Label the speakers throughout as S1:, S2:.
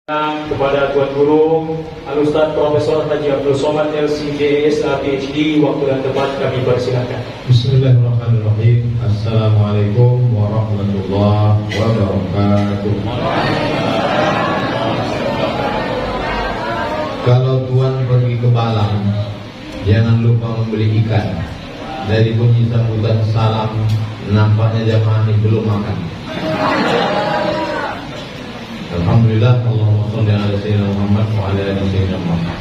S1: Kepada Tuan Guru Al-Ustaz Profesor Haji Abdul Somad LCJS PhD, waktu dan tempat kami persilakan.
S2: Bismillahirrahmanirrahim. Assalamualaikum warahmatullahi wabarakatuh. Kalau Tuan pergi ke Balang, jangan lupa membeli ikan. Dari bunyi sambutan salam, nampaknya jamaah ini belum makan. Alhamdulillah, Allahumma sholli ala sayyidina Muhammad wa ala ali sayyidina Muhammad.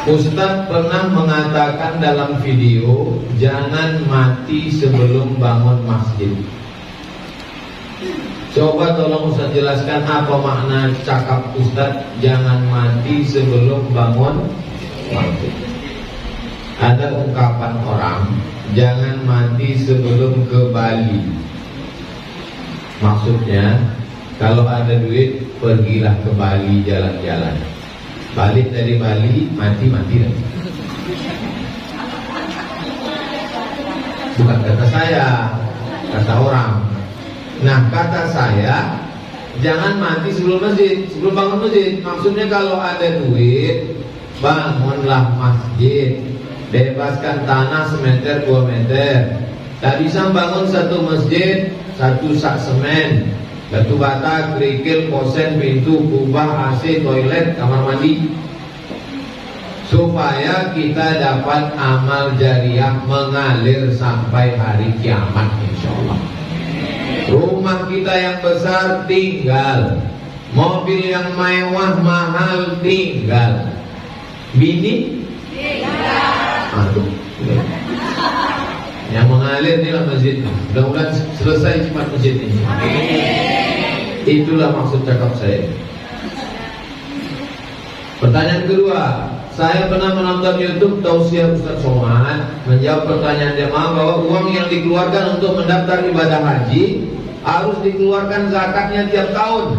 S2: Ustaz pernah mengatakan dalam video, jangan mati sebelum bangun masjid. Coba tolong Ustaz jelaskan apa makna cakap Ustaz, jangan mati sebelum bangun masjid. Ada ungkapan orang, jangan mati sebelum ke Bali. Maksudnya, kalau ada duit, pergilah ke Bali jalan-jalan. Balik dari Bali, mati-mati lagi. Bukan kata saya, kata orang. Nah, kata saya, jangan mati sebelum masjid, sebelum bangun masjid. Maksudnya kalau ada duit, bangunlah masjid. Bebaskan tanah semeter 2 meter. Tak bisa bangun satu masjid, satu sak semen, batu bata, kerikil, posen, pintu, kubah, AC, toilet, kamar mandi, supaya kita dapat amal jariah mengalir sampai hari kiamat, insyaallah. Rumah kita yang besar tinggal, mobil yang mewah mahal tinggal, bini tinggal. Aduh, yang mengalir inilah masjid. Mudah-mudahan selesai cepat masjid ini. Itulah maksud cakap saya. Pertanyaan kedua, saya pernah menonton YouTube tausiah Ustaz Somad menjawab pertanyaan jemaah bahwa uang yang dikeluarkan untuk mendaftar ibadah haji harus dikeluarkan zakatnya tiap tahun.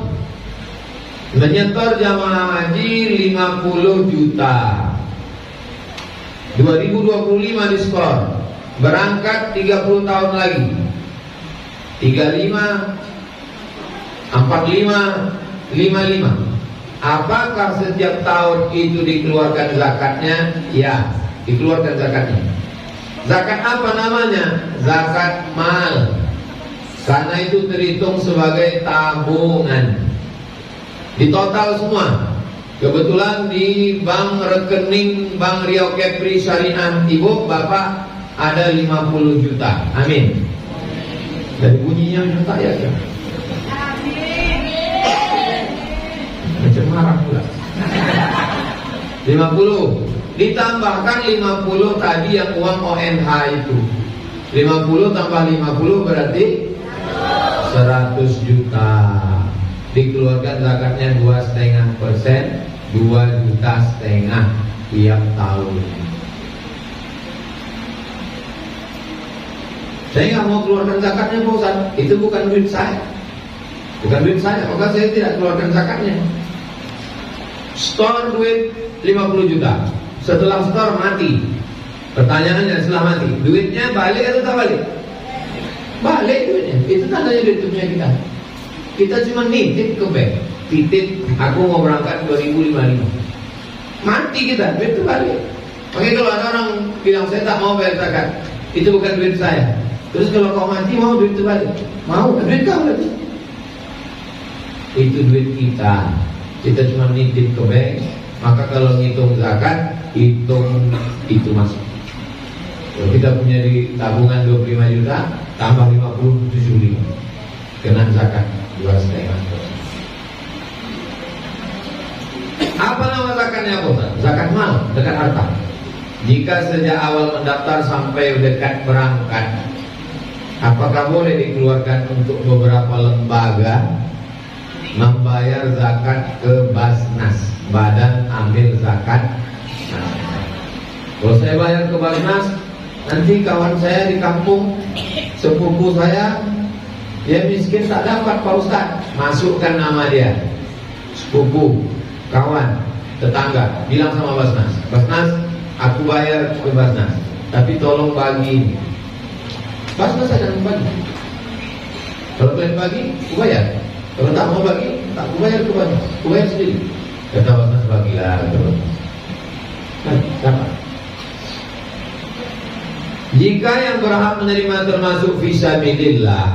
S2: Menyetor jamaah haji 50 juta. 2025 diskor. Berangkat 30 tahun lagi, 35, 45, 55. Apakah setiap tahun itu dikeluarkan zakatnya? Ya, dikeluarkan zakatnya. Zakat apa namanya? Zakat mal. Karena itu terhitung sebagai tabungan. Di total semua. Kebetulan di bank rekening Bank Riau Kepri Syariah Ibu Bapak ada 50 juta. Amin. Dari bunyinya juta ya kan? Amin. Macam marah pula. 50 ditambahkan 50 tadi yang uang ONH itu. 50 tambah 50 berarti 100 juta. Dikeluarkan zakatnya 2,5%, 2,5 juta tiap tahun. Saya nggak mau keluarkan zakatnya Pak Ustaz. Itu bukan duit saya. Bukan duit saya, maka saya tidak keluarkan zakatnya. Store duit 50 juta. Setelah store mati. Pertanyaannya setelah mati, duitnya balik atau tak balik? Balik duitnya. Itu tandanya duit punya kita. Kita cuma nitip ke bank. Titip, aku mau berangkat 2055. Mati kita, duit itu balik. Makanya kalau ada orang bilang saya tak mau bayar zakat, itu bukan duit saya. Terus kalau kau mati mau duit itu balik? Mau, duit kau lagi. Itu duit kita. Kita cuma nitip ke bank. Maka kalau ngitung zakat, hitung itu masuk. Kalau kita punya di tabungan 25 juta, tambah 50, 75. Kena zakat 2,5%. Apa nama zakatnya Pak? Zakat mal, zakat harta. Jika sejak awal mendaftar sampai dekat berangkat, apakah boleh dikeluarkan untuk beberapa lembaga membayar zakat ke Basnas, Badan Amil Zakat? Kalau saya bayar ke Basnas, nanti kawan saya di kampung, sepupu saya, dia miskin tak dapat Pak Ustaz. Masukkan nama dia, sepupu, kawan, tetangga, bilang sama Basnas, Basnas, aku bayar ke Basnas, tapi tolong bagi. Basnas ada yang bagi. Kalau kalian bagi, aku bayar. Kalau tak mau bagi, tak kubayar ke Basnas, kubayar sendiri. Kata Basnas, bagilah. Dapat. Jika yang berhak menerima termasuk fisabilillah,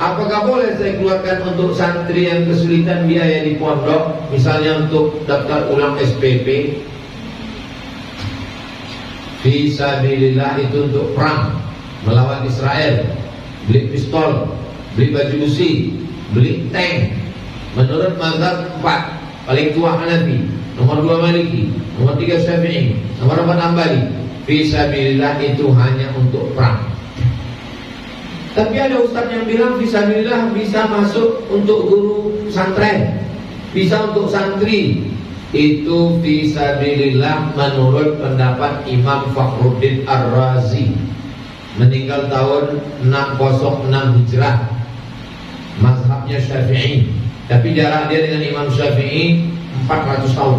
S2: apakah boleh saya keluarkan untuk santri yang kesulitan biaya di pondok, misalnya untuk daftar ulang SPP? Fisabilillah itu untuk perang melawan Israel, beli pistol, beli baju besi, beli tank. Menurut mazhab 4 paling tua Hanafi, nomor 2 Maliki, nomor 3 Syafi'i, nomor 4 Hambali. Fisabilillah itu hanya untuk perang. Tapi ada ustaz yang bilang fisabilillah bisa masuk untuk guru pesantren, bisa untuk santri. Itu fisabilillah menurut pendapat Imam Fakhruddin Ar-Razi, meninggal tahun 606 Hijrah, mazhabnya Syafi'i. Tapi jarak dia dengan Imam Syafi'i 400 tahun.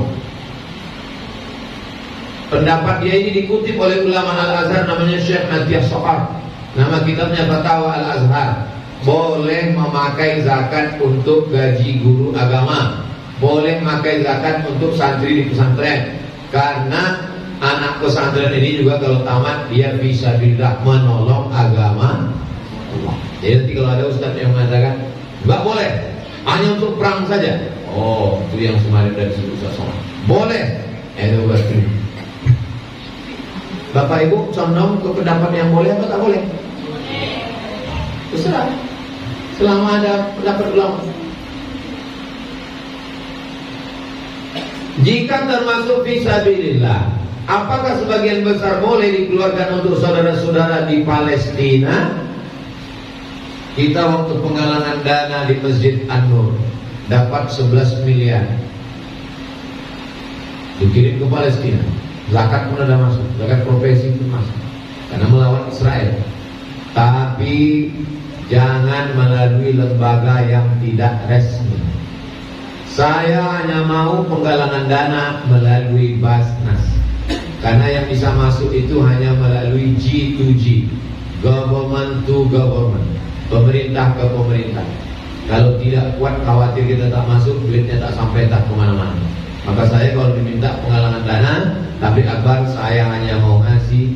S2: Pendapat dia ini dikutip oleh ulama Al-Azhar, namanya Syekh Natiyah Sohar. Nama kitabnya Fatawa Al-Azhar. Boleh memakai zakat untuk gaji guru agama, boleh memakai zakat untuk santri di pesantren. Karena anak pesantren ini juga kalau tamat dia bisa menolong agama Allah. Jadi nanti kalau ada ustaz yang mengatakan enggak boleh, hanya untuk perang saja. Oh, itu yang kemarin dari Ustaz Somad. Boleh. Itu berarti Bapak Ibu condong ke pendapat yang boleh atau tak boleh? Terserah. Selama ada pendapat ulama. Jika termasuk fisabilillah, apakah sebagian besar boleh dikeluarkan untuk saudara-saudara di Palestina? Kita waktu penggalangan dana di Masjid An-Nur dapat 11 miliar dikirim ke Palestina. Zakat pun ada masuk, zakat profesi pun masuk, karena melawan Israel. Tapi jangan melalui lembaga yang tidak resmi. Saya hanya mau penggalangan dana melalui Basnas, karena yang bisa masuk itu hanya melalui G2G, government to government, pemerintah ke pemerintah. Kalau tidak kuat, khawatir kita tak masuk, duitnya tak sampai tak kemana-mana. Maka saya kalau diminta penggalangan dana, tapi Akbar saya hanya mau ngasih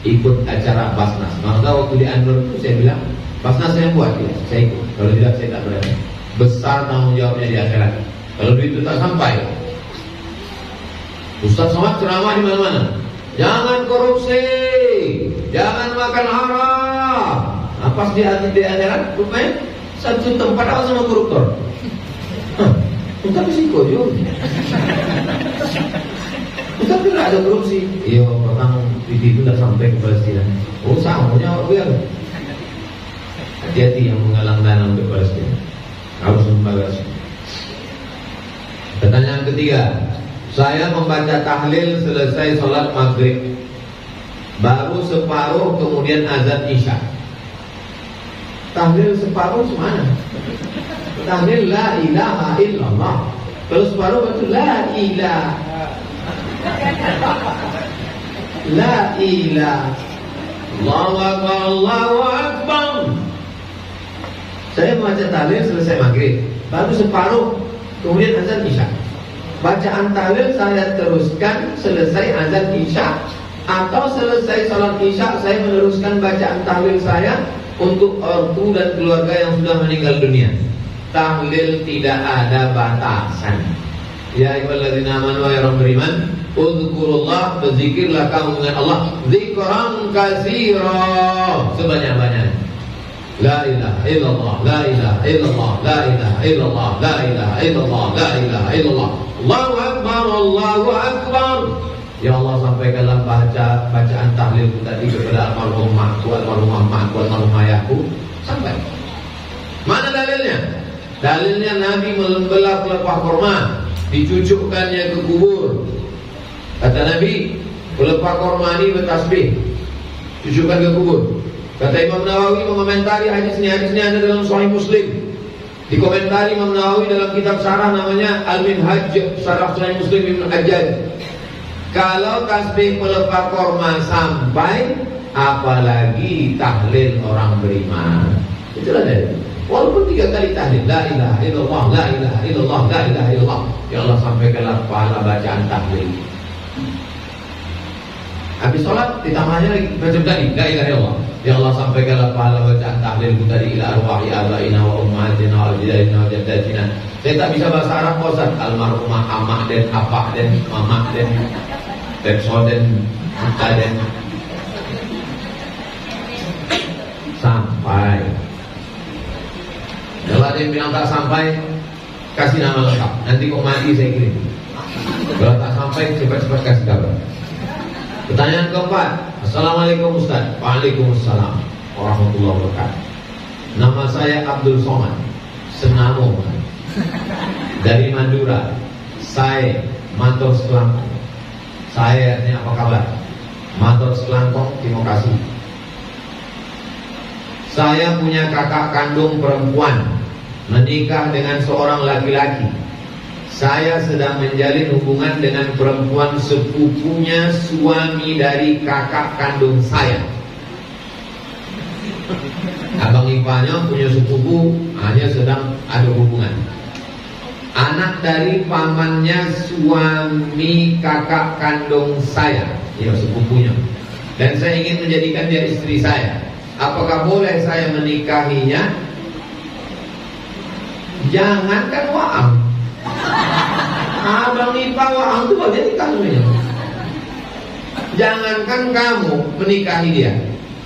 S2: ikut acara Basnas. Maka waktu di Anwar itu saya bilang, Basnas saya buat ya, saya ikut. Kalau tidak saya tak berani. Besar tanggung jawabnya di akhirat. Kalau duit itu tak sampai. Ustaz Somad ceramah di mana-mana. Jangan korupsi, jangan makan haram. Apa di akhirat? Rupanya satu tempat awal sama koruptor. Kita risiko juga. Kita tidak ada korupsi. Iya, pertama itu tidak sampai ke Palestina. Oh, sama jawab biar. Hati-hati yang menggalang dana untuk Palestina. Harus membagasi. Pertanyaan ketiga, saya membaca tahlil selesai sholat maghrib, baru separuh kemudian azan isya. Tahlil separuh semana? Tahlil la ilaha illallah. Kalau separuh betul la ilaha. La ilaha. Allahu Akbar, Allahu Akbar. Saya membaca tahlil selesai maghrib, baru separuh kemudian azan isya. Bacaan tahlil saya teruskan selesai azan isya, atau selesai salat isya saya meneruskan bacaan tahlil saya untuk ortu dan keluarga yang sudah meninggal dunia. Tahlil tidak ada batasan. Ya ayyuhalladzina amanu wa orang beriman, uzkurullah, berzikirlah kamu dengan Allah zikran katsira, sebanyak-banyaknya. La ilaha illallah, la ilaha illallah, la ilaha illallah, la ilaha illallah, la ilaha illallah. Allahu akbar, Allahu akbar. Ya Allah, sampaikanlah bacaan tahlil tadi kepada almarhum makku, almarhum makku, almarhum ayahku. Sampai. Mana dalilnya? Dalilnya Nabi membelah pelepah korma, dicucukkannya ke kubur. Kata Nabi, pelepah korma ini bertasbih, cucukkan ke kubur. Kata Imam Nawawi mengomentari hadisnya ada dalam Sahih Muslim. Dikomentari Imam Nawawi dalam kitab syarah namanya Al-Minhaj, syarah Sahih Muslim Ibn Hajjaj. Kalau tasbih pelepah korma sampai, apalagi tahlil orang beriman. Itulah dari Walaupun 3 kali tahlil, la ilaha illallah, la ilaha illallah, la ilaha illallah, ya Allah sampaikanlah pahala bacaan tahlil. Habis sholat ditambahnya lagi macam tadi, la ilaha illallah, ya Allah sampaikanlah pahala bacaan tahlilku tadi ila arwahi abaina wa ummatina wa ajdadina wa jaddatina. Saya tak bisa bahasa Arab, Ustaz. Almarhumah amah dan apah dan mamah dan so dan kita dan sampai. Kalau ada yang bilang tak sampai, kasih nama lengkap. Nanti kok mati saya kirim. Kalau tak sampai, cepat-cepat kasih kabar. Pertanyaan keempat. Assalamualaikum Ustaz. Waalaikumsalam warahmatullahi wabarakatuh. Nama saya Abdul Somad Senamo dari Madura. Saya Matur Selangkong. Saya ini apa kabar? Matur Selangkong, terima kasih. Saya punya kakak kandung perempuan menikah dengan seorang laki-laki. Saya sedang menjalin hubungan dengan perempuan sepupunya suami dari kakak kandung saya. Abang iparnya punya sepupu, hanya sedang ada hubungan. Anak dari pamannya suami kakak kandung saya, ya sepupunya. Dan saya ingin menjadikan dia istri saya. Apakah boleh saya menikahinya? Jangankan Waang, abang ipar Waang itu boleh nikah semuanya. Jangankan kamu menikahi dia,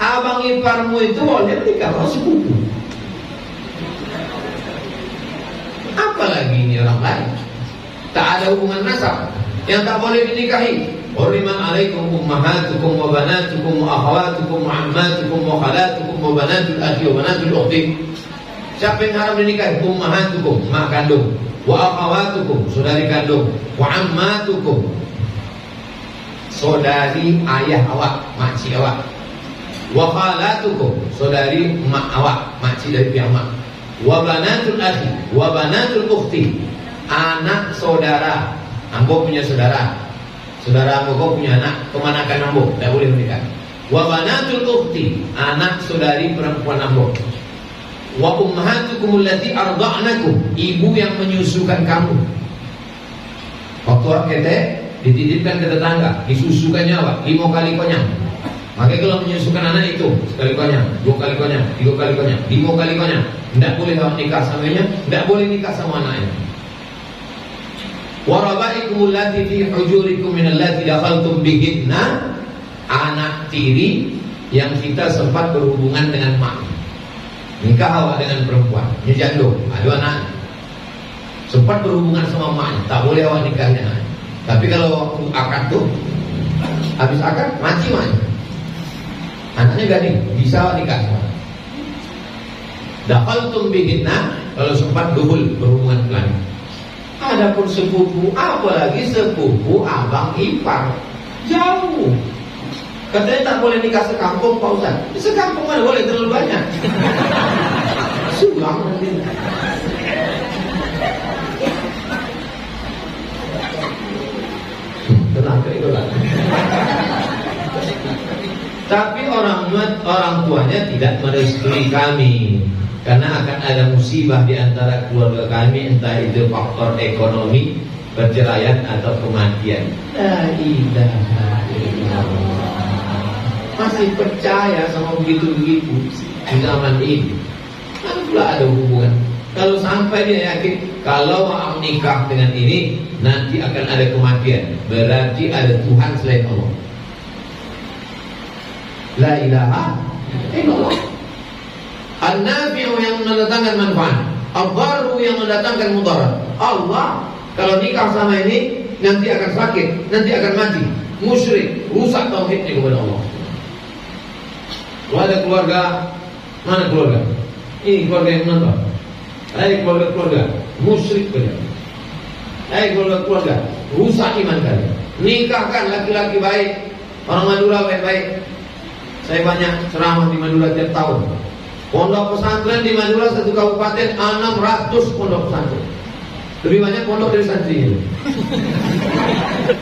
S2: abang iparmu itu boleh menikah sama sepupu. Apalagi ini orang lain, tak ada hubungan nasab yang tak boleh dinikahi. Hurrimat alaikum ummahatukum wa banatukum wa akhawatukum wa ammatukum wa khalatukum wa banatul akhi wa banatul ukhti. Siapa yang haram dinikahi? Ummahatukum, mak kandung, wa akhawatukum, saudari kandung, wa ammatukum, saudari ayah awak, makcik awak, wa khalatukum, saudari mak awak, makcik dari pihak mak, wa banatul akhi, wa banatul ukhti, anak saudara. Ambo punya saudara, saudara ambo punya anak, kemanakan ambo, tidak boleh menikah. Wa banatul ukhti, anak saudari perempuan ambo. Wa ummahatukum allati arda'nakum, ibu yang menyusukan kamu. Waktu kita dititipkan ke tetangga, disusukannya apa? 5 kali konyang. Maka kalau menyusukan anak itu sekali konyang, 2 kali konyang, 3 kali konyang, 5 kali konyang, tidak boleh nikah samanya, tidak boleh nikah sama anaknya. Wa rabaikum allati fi hujurikum min allati dakhaltum bihinna, anak tiri yang kita sempat berhubungan dengan mak. Nikah awak dengan perempuan, ini janda, ada anak, sempat berhubungan sama maknya, tak boleh awak nikahnya. Tapi kalau waktu akad tuh, habis akad mati maknya, anaknya gading, bisa awak nikah sama. Dakhaltum bihinna, kalau sempat duhul, berhubungan kelamin. Adapun sepupu, apalagi sepupu abang ipar, jauh. Katanya tak boleh nikah sekampung, Pak Ustaz. Sekampung mana boleh, terlalu banyak. Sulang nanti. Kenapa itu lah? Tapi orang tuanya tidak merestui kami, karena akan ada musibah di antara keluarga kami, entah itu faktor ekonomi, perceraian atau kematian. La ilaha illallah. Masih percaya sama begitu-begitu di zaman ini? Kan pula ada hubungan. Kalau sampai dia yakin kalau mau nikah dengan ini nanti akan ada kematian, berarti ada Tuhan selain Allah. La ilaha illallah. An-nafi'u yang mendatangkan manfaat, ad-darru yang mendatangkan mudarat. Allah kalau nikah sama ini nanti akan sakit, nanti akan mati, musyrik, rusak tauhidnya kepada Allah. Kalau ada keluarga, mana keluarga? Ini keluarga yang menonton. Hai keluarga-keluarga, musyrik kalian. Hai keluarga-keluarga, rusak iman kalian. Nikahkan laki-laki baik, orang Madura baik-baik. Saya banyak ceramah di Madura tiap tahun. Pondok pesantren di Madura satu kabupaten 600 pondok pesantren. Lebih banyak pondok dari santri.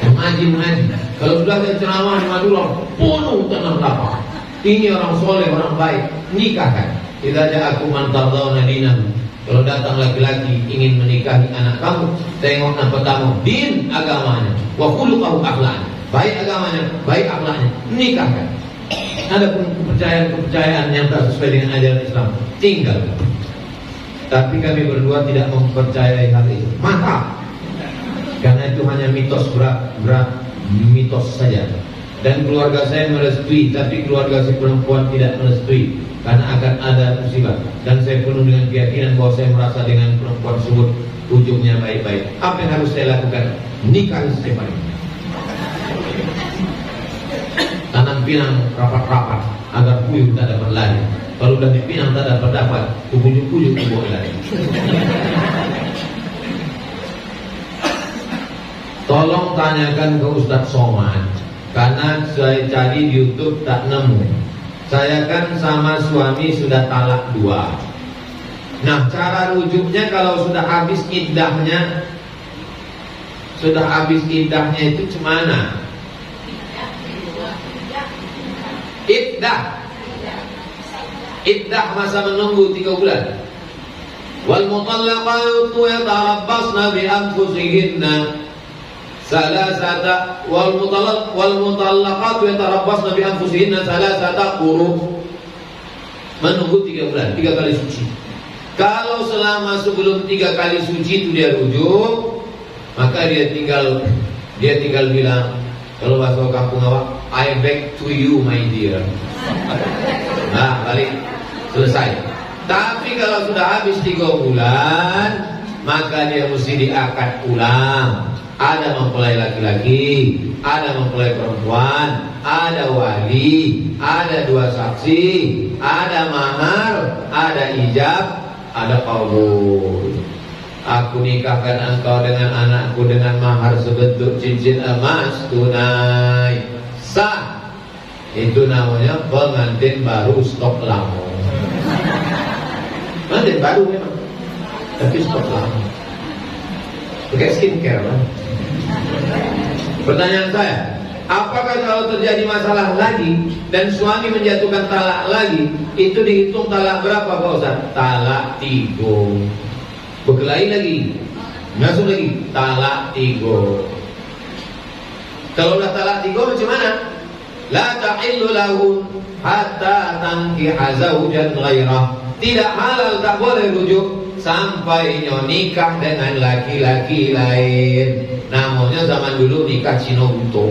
S2: Mengaji. Kalau sudah ada ceramah di Madura, penuh tanah lapang. Ini orang soleh, orang baik, nikahkan. idza ja'akum man tardawna dinahu. Kalau datang laki-laki ingin menikahi anak kamu, tengok apa kamu din agamanya, wa khuluquhu akhlaknya, baik agamanya, baik akhlaknya, nikahkan. Adapun kepercayaan yang tak sesuai dengan ajaran Islam, tinggal. Tapi kami berdua tidak mempercayai hal itu. Maka karena itu hanya mitos berat mitos saja. Dan keluarga saya merestui, tapi keluarga si perempuan tidak merestui karena akan ada musibah. Dan saya penuh dengan keyakinan bahwa saya merasa dengan perempuan tersebut ujungnya baik-baik. Apa yang harus saya lakukan? Nikah secepatnya. Tanam pinang rapat-rapat agar puyuh tak dapat lari. Kalau sudah dipinang tak dapat, kubujuk-kujuk dibawa lari. Tolong tanyakan ke Ustadz Somad, karena saya cari di YouTube tak nemu. Saya kan sama suami sudah talak 2. Nah, cara rujuknya kalau sudah habis iddahnya itu cemana? Iddah masa menunggu 3 bulan. Wal mutallaqatu yatarabbasna bi anfusihinna salasata wal mutallaqatu yatarabbasna bi anfusihinna salasata quru. Menunggu 3 bulan, 3 kali suci. Kalau selama sebelum 3 kali suci itu dia rujuk, maka dia tinggal bilang, kalau bahasa kampung awak, I beg to you my dear. Nah, balik, selesai. Tapi kalau sudah habis 3 bulan, maka dia mesti diakad ulang. Ada mempelai laki-laki, ada mempelai perempuan, ada wali, ada 2 saksi, ada mahar, ada ijab, ada qabul. Aku nikahkan engkau dengan anakku dengan mahar sebentuk cincin emas tunai. Sah. Itu namanya pengantin baru stok lama. Pengantin baru memang, tapi stok lama. Pakai skincare kan? Pertanyaan saya, apakah kalau terjadi masalah lagi dan suami menjatuhkan talak lagi, itu dihitung talak berapa Pak Ustaz? Talak 3. Berkelahi lagi, masuk lagi, talak 3. Kalau udah talak 3 macam mana? La tahillu lahu hatta tankiha zawjan ghairah. Tidak halal, tak boleh rujuk sampai nikah dengan laki-laki lain. Namanya zaman dulu nikah Cino Buto.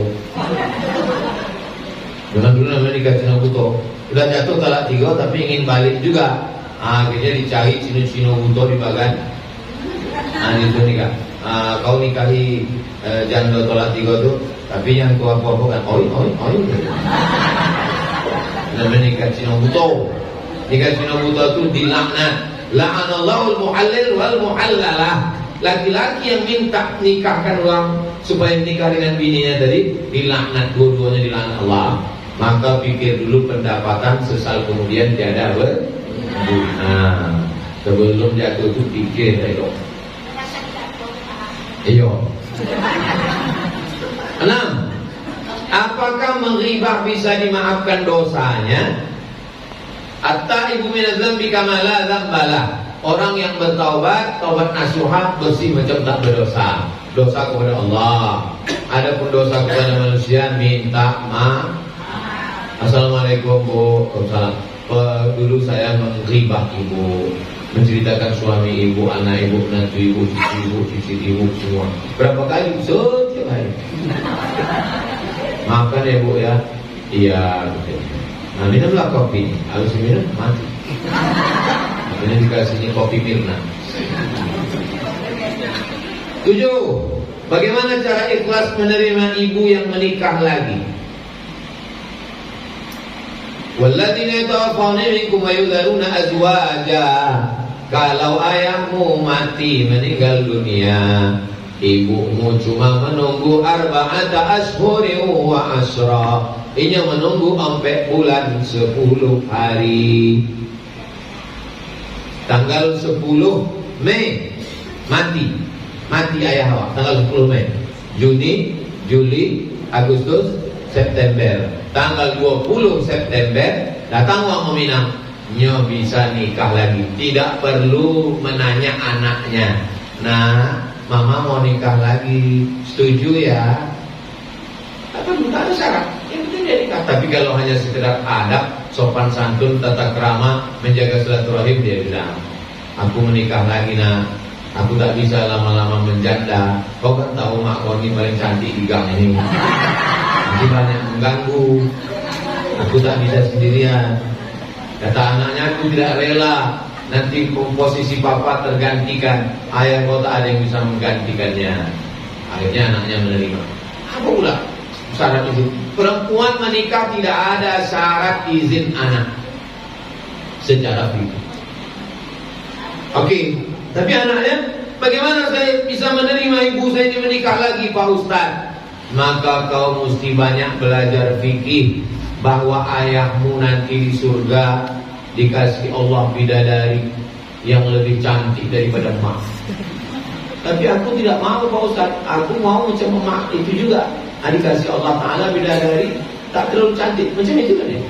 S2: Zaman dulu namanya nikah Cino Buto. Udah jatuh talak 3 tapi ingin balik juga. Akhirnya dicari Cino Buto di bagan. Itu nikah. Kau nikahi janda talak 3 tuh, tapi yang tua-tua bukan oi. Namanya nikah Cino Buto. Nikah Cino Buto itu dilaknat. La'anallahu al-muhallil wal muhallalah. Laki-laki yang minta nikahkan ulang supaya nikah dengan bininya tadi dilaknat, dua-duanya dilaknat Allah. Maka pikir dulu pendapatan, sesal kemudian tiada berguna. Sebelum jatuh itu pikir ayo. 6. Apakah menghibah bisa dimaafkan dosanya? At-taibu minadz dzambi kama la dzambalah. Orang yang bertaubat, taubat nasuha, bersih macam tak berdosa. Dosa kepada Allah. Adapun dosa kepada manusia, minta maaf. Assalamualaikum Bu. Waalaikumsalam. Dulu saya menghibah ibu, menceritakan suami ibu, anak ibu, menantu ibu, cucu ibu, semua. Berapa kali? Setiap hari. Maafkan ya Bu ya. Iya, betul. Nah, minumlah kopi. Habis minum mati. Ini dikasihnya kopi Mirna. 7. Bagaimana cara ikhlas menerima ibu yang menikah lagi? Walladzina yatawaffawna minkum wa yudharuna azwaja. Kalau ayahmu mati meninggal dunia, ibumu cuma menunggu 4 ashhurin wa asra. Ini menunggu 4 bulan 10 hari. Tanggal 10 Mei mati ayah awak. Tanggal 10 Mei. Juni, Juli, Agustus, September. Tanggal 20 September datang uang meminang. nyo bisa nikah lagi. Tidak perlu menanya anaknya, nah mama mau nikah lagi, setuju ya? Atau bukan ada syarat, yang penting dia nikah. Tapi kalau hanya sekedar adab, sopan santun, tata krama, menjaga silaturahim, dia bilang, aku menikah lagi nak, aku tak bisa lama-lama menjanda. Kau kan tahu mak kau ini paling cantik di gang ini, nanti banyak mengganggu. Aku tak bisa sendirian. Kata anaknya, aku tidak rela nanti posisi papa tergantikan, ayah kau tak ada yang bisa menggantikannya. Akhirnya anaknya menerima. Apa pula syarat itu? Perempuan menikah tidak ada syarat izin anak secara fikih. Oke, tapi anaknya, bagaimana saya bisa menerima ibu saya ini menikah lagi Pak Ustaz? Maka kau mesti banyak belajar fikih, bahwa ayahmu nanti di surga dikasih Allah bidadari yang lebih cantik daripada emak. Tapi aku tidak mau Pak Ustaz, aku mau macam emak itu juga. Dikasih Allah Ta'ala bidadari tak terlalu cantik, macam itu kan ya?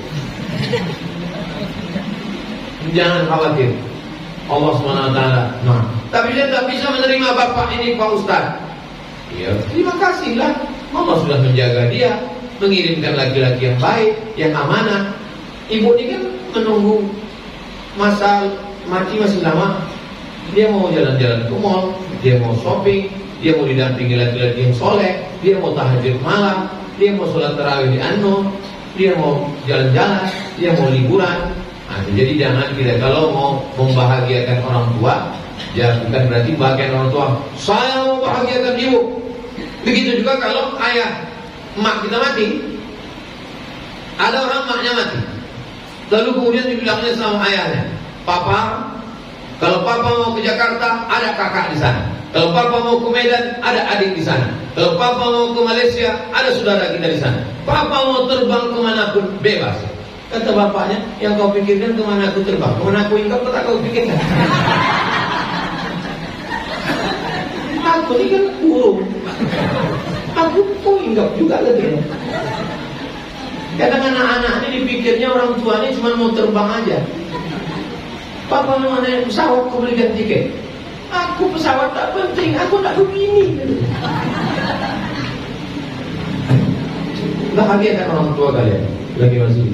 S2: Jangan khawatir, Allah SWT. Nah, tapi saya tak bisa menerima bapak ini Pak Ustaz. Ya, terima kasihlah, Allah sudah menjaga dia, mengirimkan laki-laki yang baik, yang amanah. Ibu ini kan menunggu masa mati masih lama. Dia mau jalan-jalan ke mall, dia mau shopping, dia mau didampingi laki-laki yang soleh, dia mau tahajud malam, dia mau sholat tarawih di An-Nur, dia mau jalan-jalan, dia mau liburan. Nah, jadi jangan kita kalau mau membahagiakan orang tua, ya bukan berarti bahagian orang tua saya mau bahagiakan ibu. Begitu juga kalau ayah emak kita mati, ada orang emaknya mati, lalu kemudian dibilangnya sama ayahnya, papa, kalau papa mau ke Jakarta, ada kakak di sana. Kalau papa mau ke Medan, ada adik di sana. Kalau papa mau ke Malaysia, ada saudara kita di sana. Papa mau terbang kemanapun, bebas. Kata bapaknya, yang kau pikirkan kemana aku terbang, kemana aku hinggap, kata kau pikirkan. Aku ini kan burung, aku mau hinggap juga lagi. Kadang anak-anak ini dipikirnya orang tuanya cuma mau terbang aja. Papa mau naik pesawat, kau belikan tiket. Aku pesawat tak penting, aku tak begini. Bahagia kan orang tua kalian lagi masih.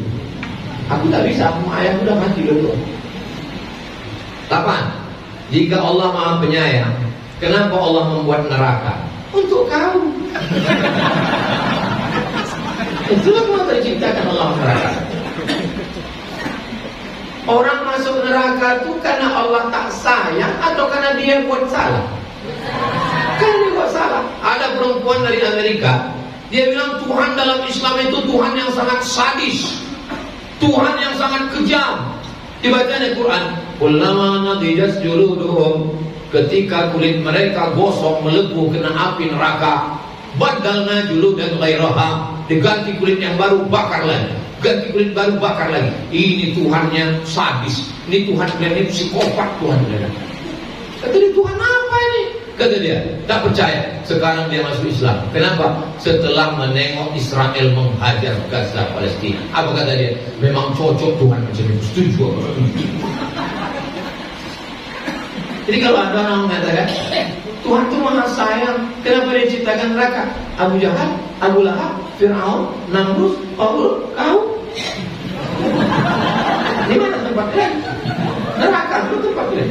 S2: Aku tak bisa, ayah sudah mati dulu. 8. Jika Allah Maha Penyayang, kenapa Allah membuat neraka? Untuk kau. Itulah kenapa diciptakan Allah neraka. Orang masuk neraka itu karena Allah tak sayang atau karena dia buat salah? Karena dia buat salah. Ada perempuan dari Amerika, dia bilang Tuhan dalam Islam itu Tuhan yang sangat sadis, Tuhan yang sangat kejam. Dibacanya Quran, kullama nadijat juluduhum, ketika kulit mereka gosong melepuh kena api neraka, badalna juludan ghairaha, diganti kulit yang baru, bakar lagi. Ganti kulit baru, bakar lagi. Ini Tuhannya sadis, ini Tuhan ini psikopat Tuhan. Kata dia, Tuhan apa ini? Kata dia, tak percaya. Sekarang dia masuk Islam. Kenapa? Setelah menengok Israel menghajar Gaza, Palestina. Apa kata dia? Memang cocok Tuhan macam itu. Setuju. Jadi kalau ada orang mengatakan Tuhan itu maha sayang, kenapa dia ciptakan neraka? Abu Jahal, Abu Lahab, Fir'aun, Namrud, Qarun, kau. Di mana tempatnya? Neraka itu tempatnya.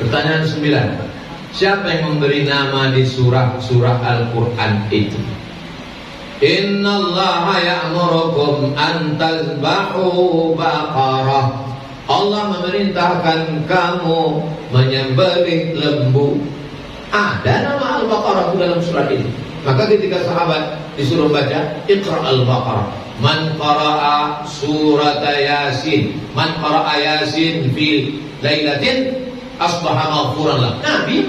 S2: Pertanyaan 9. Siapa yang memberi nama di surah Al-Quran itu? Innallaha ya'murukum an tazbahu baqarah. Allah memerintahkan kamu menyembelih lembu. Ada nama Al-Baqarah dalam surat ini. Maka ketika sahabat disuruh baca Iqra Al-Baqarah, man qara'a surat Yasin, man qara'a Yasin fi lailatin asbaha maghfuran lah. Nabi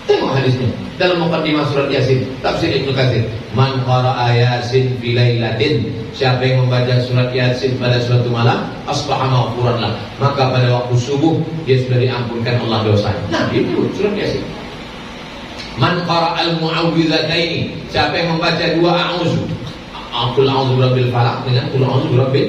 S2: tengok hadisnya dalam muqaddimah surat Yasin, tafsir Ibnu Katsir. Man qara'a Yasin fi lailatin, siapa yang membaca surat Yasin pada suatu malam, asbaha maghfuran lah, maka pada waktu subuh dia sudah diampunkan Allah dosanya. Nabi itu surat Yasin. Man qara'al mu'awwidhataini, siapa yang membaca dua a'udzu, qul a'udzu birabbil falaq dengan qul a'udzu birabbil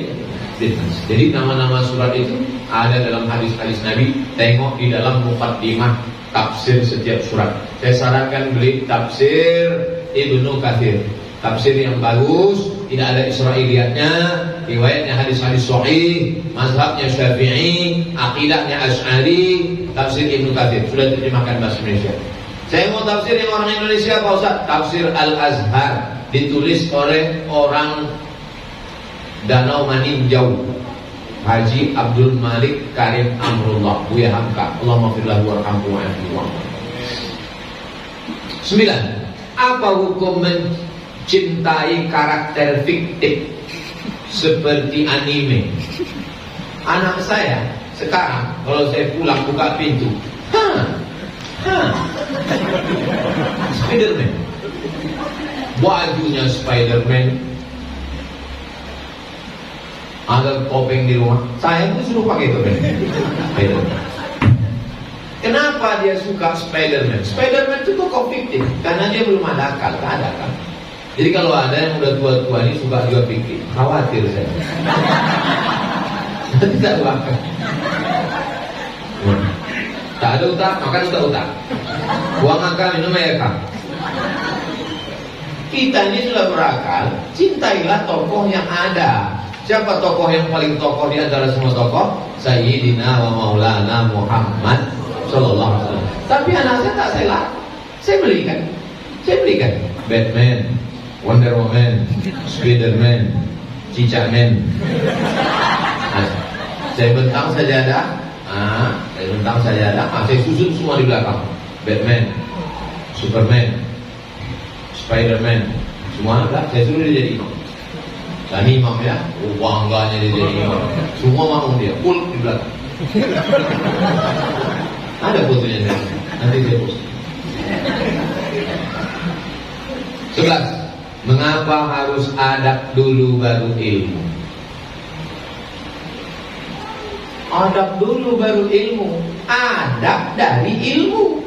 S2: Fitness. Jadi nama-nama surat itu ada dalam hadis-hadis Nabi. Tengok di dalam muqaddimah tafsir setiap surat. Saya sarankan beli tafsir Ibnu Katsir. Tafsir yang bagus, tidak ada Israiliyatnya, riwayatnya hadis-hadis sahih, mazhabnya Syafi'i, akidahnya Asy'ari. Tafsir Ibnu Katsir sudah diterjemahkan bahasa Indonesia. Saya mau tafsir yang orang Indonesia, Pak Ustaz. Tafsir Al-Azhar, ditulis oleh orang Danau Maninjau, Haji Abdul Malik Karim Amrullah, Buya Hamka. Allahumma firlahu warhamhu wa'afihi. 9. Apa hukum mencintai karakter fiktif seperti anime? Anak saya sekarang kalau saya pulang buka pintu, Spiderman, bajunya Spiderman, ada topeng di rumah. Saya pun suruh pakai topeng Spiderman. Kenapa dia suka Spiderman? Spiderman itu tokoh fiktif karena dia belum ada akal, tak ada akal. Jadi kalau ada yang udah tua-tua ini suka juga fiktif, khawatir saya. Tidak ada akal. Tak ada utak, makan utak. Buang akal, minum air kak. Kita ini sudah berakal, cintailah tokoh yang ada. Siapa tokoh yang paling tokoh di antara semua tokoh? Sayyidina wa Maulana Muhammad Sallallahu Alaihi Wasallam. Tapi anak saya tak saya laku. Saya belikan Batman, Wonder Woman, Spiderman, Cicakman. Saya bentang sajadah. Saya susun semua di belakang. Batman, Superman, Spiderman, semua ada. Saya suruh dia jadi imam. Dan imam ya, bangganya dia jadi imam. Semua mau dia, full di belakang. Ada fotonya nanti saya post. 11. Mengapa harus adab dulu baru ilmu? Adab dulu baru ilmu. Adab dari ilmu.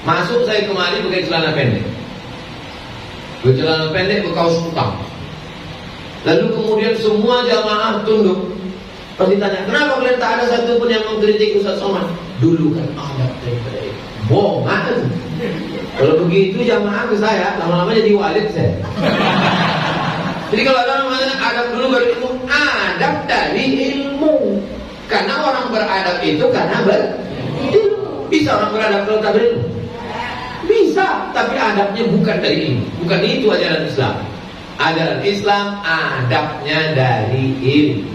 S2: Masuk saya kemari pakai celana pendek, bercelana pendek berkaus kutang. Lalu kemudian semua jamaah tunduk. Pas ditanya, kenapa kalian tak ada satu pun yang mengkritik Ustaz Somad? Dulu kan adab daripada itu. Bohongan. Kalau begitu jamaah ke saya, lama-lama jadi walid saya. Jadi kalau ada orang mengatakan adab dulu baru ilmu, adab dari ilmu. Karena orang beradab itu karena berilmu. Bisa orang beradab kalau tak berilmu? Bisa, tapi adabnya bukan dari ilmu. Bukan itu ajaran Islam. Ajaran Islam adabnya dari ilmu.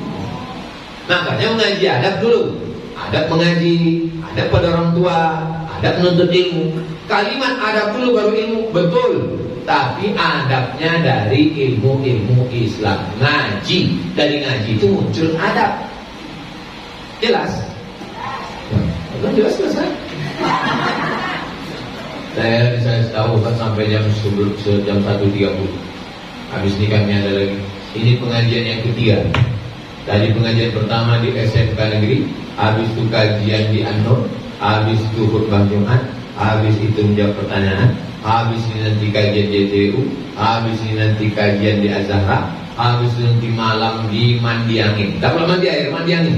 S2: Makanya mengaji adab dulu. Adab mengaji, adab pada orang tua, adab menuntut ilmu. Kalimat adab dulu baru ilmu, betul. Tapi adabnya dari ilmu-ilmu Islam. Ngaji, dari ngaji itu muncul adab. Jelas? Jelas selesai. Saya tahu kan sampai jam 1.30. Habis ini kami ada lagi. Ini pengajian yang ketiga. Tadi pengajian pertama di SMK Negeri, habis itu kajian di An-Nur, habis itu khutbah Jumat, habis itu menjawab pertanyaan, habis ini nanti kajian JTU, habis ini nanti kajian di Azhar, habis itu nanti malam di mandi angin. Tak perlu mandi air, mandi angin.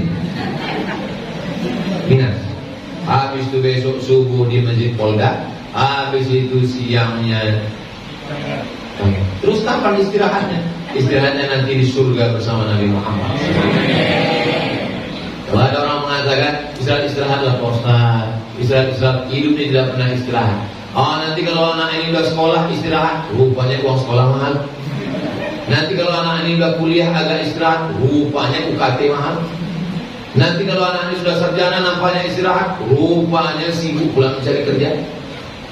S2: Minat. Habis itu besok subuh di Masjid Polda, habis itu siangnya. Terus kapan istirahatnya? Istirahatnya nanti di surga bersama Nabi Muhammad. Kalau ada orang mengatakan istirahatlah Pak Ustaz, istirahat hidupnya tidak pernah istirahat. Oh nanti kalau anak ini udah sekolah istirahat, rupanya uang sekolah mahal. Nanti kalau anak ini udah kuliah agak istirahat, rupanya UKT mahal. Nanti kalau anak ini sudah sarjana nampaknya istirahat, rupanya sibuk pulang mencari kerja.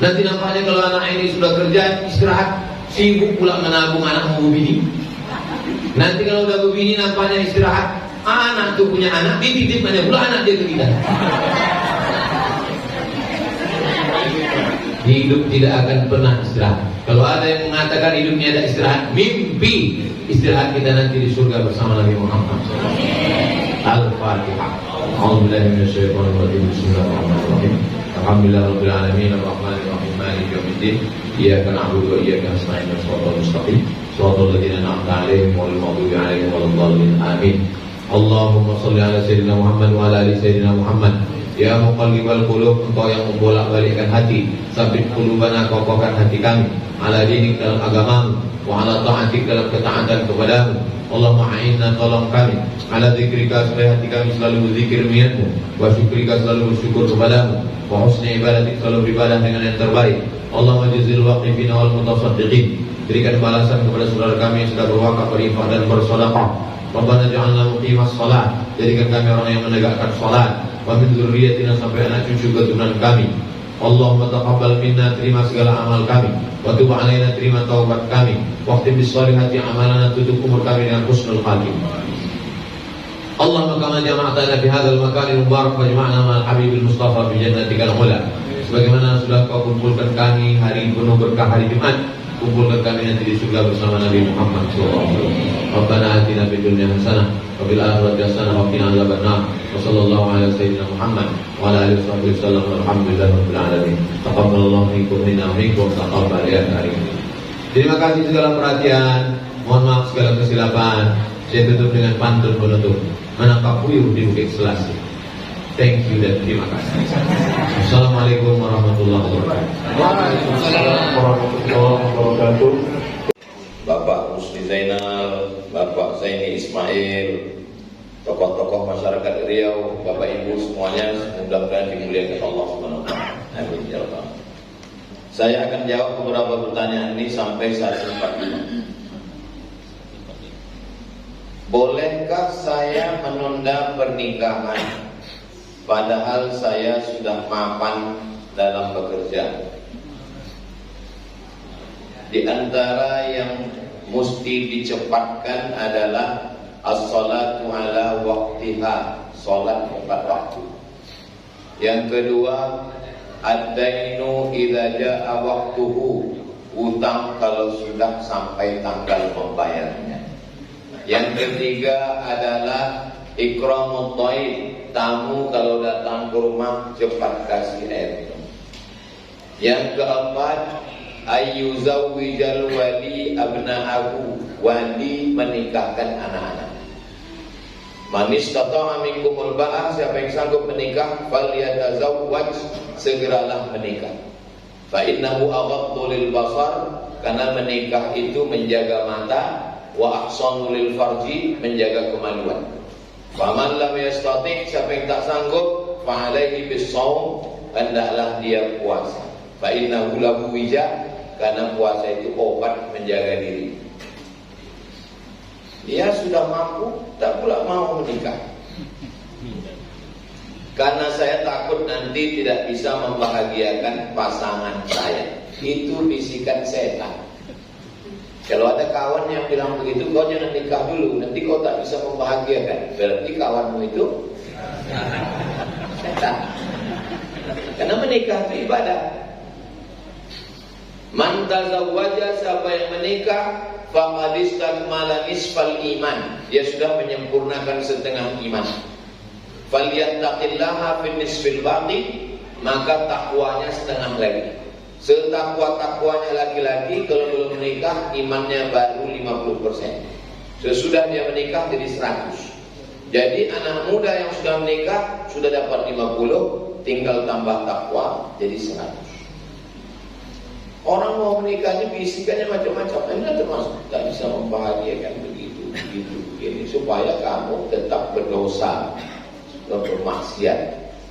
S2: Nanti nampaknya kalau anak ini sudah kerja istirahat, sibuk pulang menabung anak mau bini. Nanti kalau udah begini nampaknya istirahat, anak tuh punya anak, dititip aja pula anak dia ke kita. Hidup tidak akan pernah istirahat. Kalau ada yang mengatakan hidupnya ada istirahat, mimpi istirahat kita nanti di surga bersama Nabi Muhammad. Al-Fatihah. A'udzubillahi minasyaitonir rajim. Bismillahirrahmanirrahim. Alhamdulillahirabbil alamin arrahmanirrahim maliki yaumiddin. الدين إياك نعبد وإياك نستعين صراط المستقيم صراط الذين أنعمت عليهم غير المغضوب عليهم ولا الضالين آمين. اللهم صل على سيدنا Muhammad wa ala ali sayyidina Muhammad. Ya muqallibal qulub, engkau yang membolak-balikkan hati, sabit qulubana, kokohkan hati kami ala dinik, dalam agamamu, wa ala ta'atik, dalam ketaatan kepadamu. Allahumma a'inna, tolong kami ala zikrika, supaya hati kami selalu berzikir mengingatmu, wa syukrika, selalu bersyukur kepadamu, wa husni ibadatik, selalu beribadah dengan yang terbaik. Allahumma jazil waqifina wal mutasaddiqin, berikan balasan kepada saudara kami yang sudah berwakaf, berinfak dan bersedekah. Rabbana ja'alna muqimas shalah, jadikan kami orang yang menegakkan salat, wa min dzurriyyatina, sampai anak cucu keturunan kami. Allahumma taqabbal minna, terima segala amal kami, wa tub alaina, terima taubat kami, waqtim bis shalihati amalana, tutup umur kami dengan husnul khatimah. Allahumma kama jama'tana fi hadzal makanil mubarak wa jama'na ma'al habibil mustafa fi jannatikal ula. Sebagaimana sudah kau kumpulkan kami hari penuh berkah hari Jumat, kumpulkan kami nanti di surga bersama Nabi Muhammad SAW. Rabbana atina fid dunya hasanah wa fil akhirati hasanah wa qina adzabannar. Wa sallallahu ala sayyidina Muhammad wa ala alihi wasallam. Alhamdulillahi rabbil alamin. Taqabbalallahu minkum minna wa minkum taqabbal ya karim. Terima kasih segala perhatian. Mohon maaf segala kesilapan. Saya tutup dengan pantun penutup. Menangkap puyuh di Bukit Selasih. Thank you dan terima kasih. Assalamualaikum warahmatullahi wabarakatuh.
S1: Waalaikumsalam warahmatullahi wabarakatuh.
S3: Bapak Rusdi Zainal, Bapak Zaini Ismail, tokoh-tokoh masyarakat Riau, Bapak Ibu semuanya, mudah-mudahan dimuliakan Allah Subhanahu wa taala. Amin ya rabbal alamin. Saya akan jawab beberapa pertanyaan ini sampai 1:45. Bolehkah saya menunda pernikahan padahal saya sudah mapan dalam bekerja? Di antara yang mesti dicepatkan adalah as-salatu ala waqtiha, salat tepat waktu. Yang kedua, ad-dainu idza jaa waqtuhu, utang kalau sudah sampai tanggal membayarnya. Yang ketiga adalah ikramut dhaif, tamu kalau datang ke rumah cepat kasih air minum. Yang keempat, ayyuzawwijal wali abna'ahu, wali menikahkan anak-anak. Man istata'a minkumul ba'a, siapa yang sanggup menikah, falyatazawwaj, segeralah menikah. Fa innahu aghaddu lil basar, karena menikah itu menjaga mata, wa ahsanu lil farji, menjaga kemaluan. Faman lam yastati', siapa yang tak sanggup, fa alaihi bis-shaum, hendaklah dia puasa. Fa innahu lahu wija, karena puasa itu obat menjaga diri. Dia sudah mampu, tak pula mau menikah. Karena saya takut nanti tidak bisa membahagiakan pasangan saya. Itu bisikan setan. Kalau ada kawan yang bilang begitu, kau jangan nikah dulu, nanti kau tak bisa membahagiakan. Berarti kawanmu itu setan. Karena menikah itu ibadah. Man tazawwaja, siapa yang menikah, faqad istakmala nisfal iman, dia sudah menyempurnakan setengah iman. Falyattaqillaha fin nisfil baqi, maka takwanya setengah lagi. Setakwa-takwanya laki-laki kalau belum menikah imannya baru 50%. Sesudah dia menikah jadi 100. Jadi anak muda yang sudah menikah sudah dapat 50, tinggal tambah takwa jadi 100. Orang mau menikahnya bisikannya macam-macam, ini termasuk tak bisa membahagiakan begitu, begini supaya kamu tetap berdosa dan bermaksiat,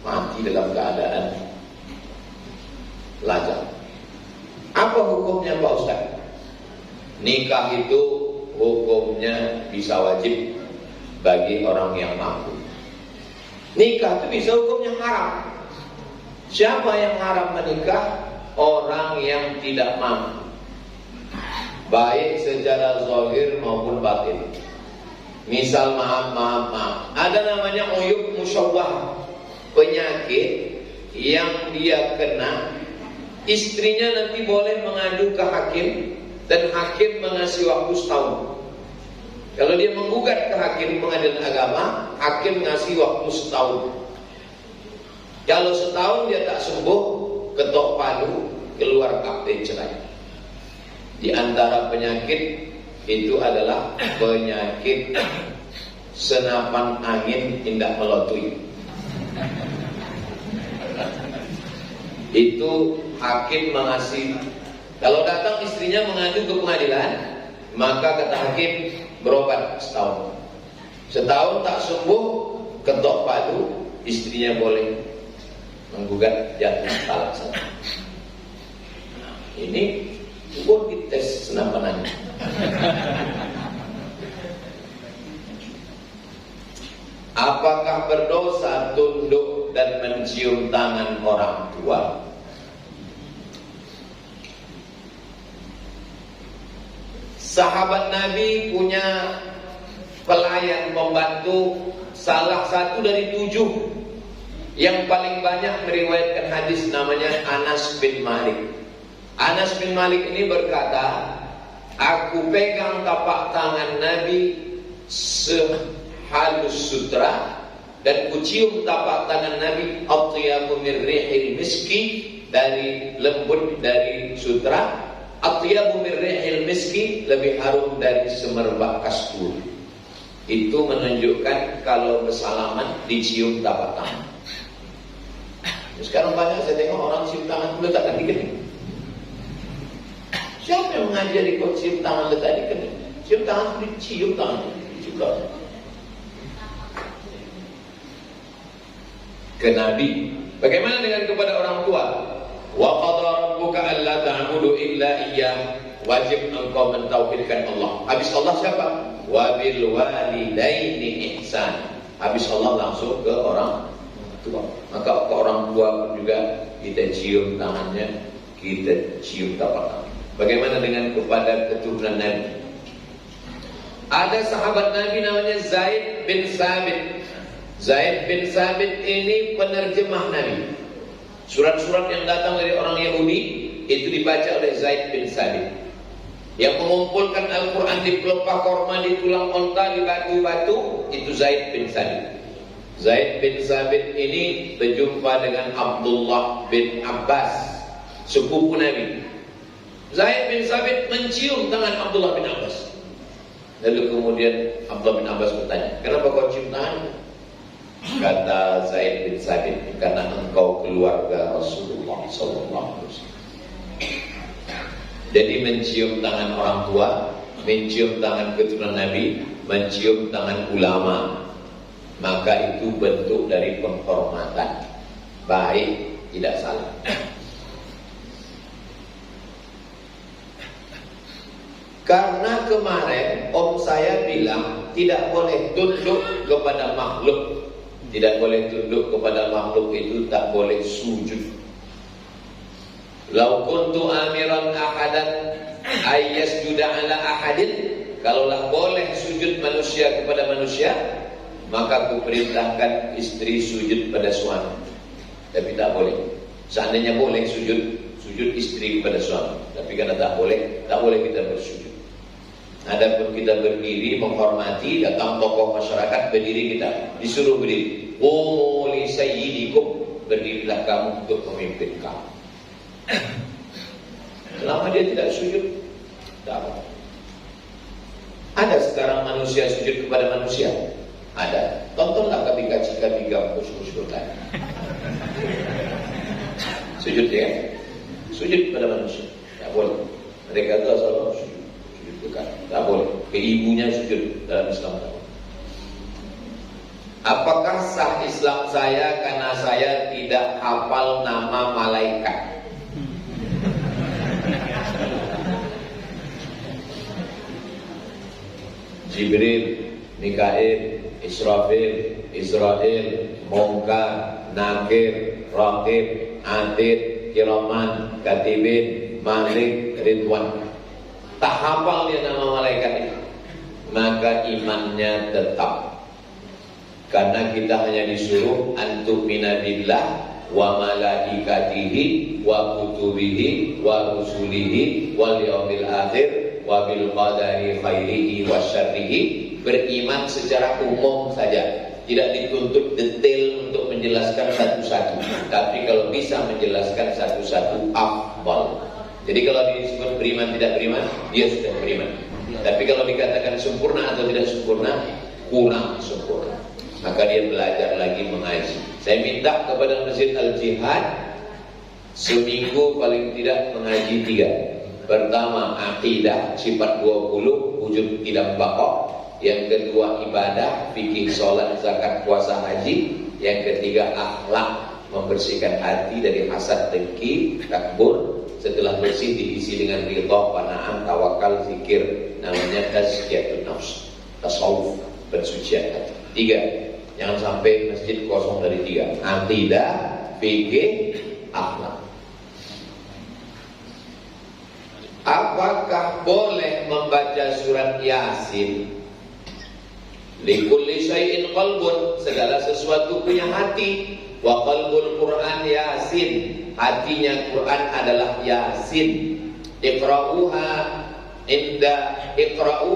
S3: mati dalam keadaan lajang. Apa hukumnya Pak Ustaz? Nikah itu hukumnya bisa wajib bagi orang yang mampu. Nikah itu bisa hukumnya haram. Siapa yang haram menikah? Orang yang tidak mampu, baik secara zahir maupun batin. Misal maaf, ada namanya uyub musyawwah, penyakit yang dia kena, istrinya nanti boleh mengadu ke hakim dan hakim mengasih waktu setahun. Kalau dia menggugat ke hakim pengadilan agama, hakim ngasih waktu setahun. Kalau setahun dia tak sembuh, ketok palu, keluar akte cerai. Di antara penyakit itu adalah penyakit senapan angin tidak melotui. Itu hakim mengasih, kalau datang istrinya mengadu ke pengadilan, maka kata hakim berobat setahun. Setahun tak sembuh, ketok padu, istrinya boleh menggugat jatuh talak saja. Ini buat dites senapan angin. Apakah berdosa tunduk dan mencium tangan orang tua? Sahabat Nabi punya pelayan pembantu, salah satu dari 7 yang paling banyak meriwayatkan hadis, namanya Anas bin Malik. Anas bin Malik ini berkata, aku pegang tapak tangan Nabi sehalus sutra, dan kucium tapak tangan Nabi atyabu min rihil miski, dari lembut dari sutra, atyabu min rihil miski, lebih harum dari semerbak kasturi. Itu menunjukkan kalau bersalaman dicium tapak tangan. Sekarang banyak saya tengok orang cium tangan letakkan di kening. Siapa yang mengajari kau cium tangan letak di kening? Cium tangan itu dicium tangan juga. Ke Nabi. Bagaimana dengan kepada orang tua? Wa qadara rabbuka alla ta'budu illa iyyah. Wajib engkau mentauhidkan Allah. Habis Allah siapa? Wa bil walidaini ihsan. Habis Allah langsung ke orang tua. Maka ke orang tua pun juga kita cium tangannya, kita cium tapak tangan. Bagaimana dengan kepada keturunan Nabi? Ada sahabat Nabi namanya Zaid bin Sabit. Zaid bin Sabit ini penerjemah Nabi. Surat-surat yang datang dari orang Yahudi itu dibaca oleh Zaid bin Sabit. Yang mengumpulkan Al-Quran di pelepah korma, di tulang onta, di batu-batu, itu Zaid bin Sabit. Zaid bin Sabit ini berjumpa dengan Abdullah bin Abbas, sepupu Nabi. Zaid bin Sabit mencium tangan Abdullah bin Abbas. Lalu kemudian Abdullah bin Abbas bertanya, kenapa kau cium tangan? Kata Zaid bin Sabit, karena engkau keluarga Rasulullah SAW. Jadi mencium tangan orang tua, mencium tangan keturunan Nabi, mencium tangan ulama, maka itu bentuk dari penghormatan. Baik, tidak salah. Karena kemarin om saya bilang tidak boleh tunduk kepada makhluk. Tidak boleh tunduk kepada makhluk itu, tak boleh sujud. Lau kuntu amiran ahadan ayyasjuda ala ahadin, kalaulah boleh sujud manusia kepada manusia, maka kuperintahkan istri sujud pada suami. Tapi tak boleh. Seandainya boleh sujud istri kepada suami, tapi karena tak boleh kita bersujud. Adapun kita berdiri menghormati, datang tokoh masyarakat, berdiri kita, disuruh berdiri. Qumu li sayyidikum, berdirilah kamu untuk memimpin kamu. Selama dia tidak sujud, tak apa. Ada sekarang manusia sujud kepada manusia? Ada. Tontonlah kabika-kabika kampus-kampus bertanya. Sujud ya? Sujud kepada manusia. Tak boleh. Mereka itu asal sujud dekat. Tak boleh. Ke ibunya sujud dalam Islam. Apakah sah Islam saya karena saya tidak hafal nama malaikat? Jibril, Mikail, Israfil, Israel, Munkar, Nakir, Raqib, Atid, Kiraman, Katibin, Malik, Ridwan. Tak hafal dia nama malaikat itu, maka imannya tetap. Karena kita hanya disuruh antu'mina billah wa malaikatihi wa kutubihi wa rusulihi wal yaumil akhir wa bil qadari khairihi wa syarrihi. Beriman secara umum saja, tidak dituntut detail untuk menjelaskan satu-satu, tapi kalau bisa menjelaskan satu-satu afdal. Jadi kalau disebut beriman tidak beriman, dia sudah beriman. Tapi kalau dikatakan sempurna atau tidak sempurna, kurang sempurna, maka dia belajar lagi mengaji. Saya minta kepada Masjid Al-Jihad seminggu paling tidak mengaji 3. Pertama, akidah sifat 20 wujud tidak baqa. Yang kedua, ibadah, fikih, sholat, zakat, puasa, haji. Yang ketiga, akhlak, membersihkan hati dari hasad, dengki, takbur. Setelah bersih diisi dengan ridha, qanaah, tawakal, zikir. Namanya tazkiyatun nafs, tasawuf, pensucian hati. 3. Jangan sampai masjid kosong dari 3. Akidah, fikih, akhlak. Apakah boleh membaca surat Yasin? Likulli syai'in qalbun, segala sesuatu punya hati. Wa qalbul Quran Yasin, hatinya Quran adalah Yasin. Iqra'uha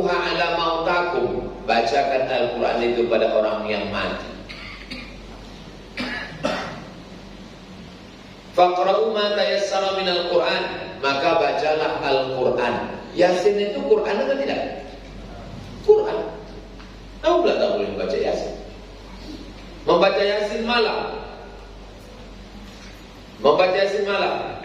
S3: ala mautakum, bacakan Al-Quran itu pada orang yang mati. Faqra'u ma tayassara minal Quran, maka bacalah Al-Quran. Yasin itu Quran atau tidak? Quran. Tahu tak boleh membaca Yasin? Membaca Yasin malam. Membaca Yasin malam.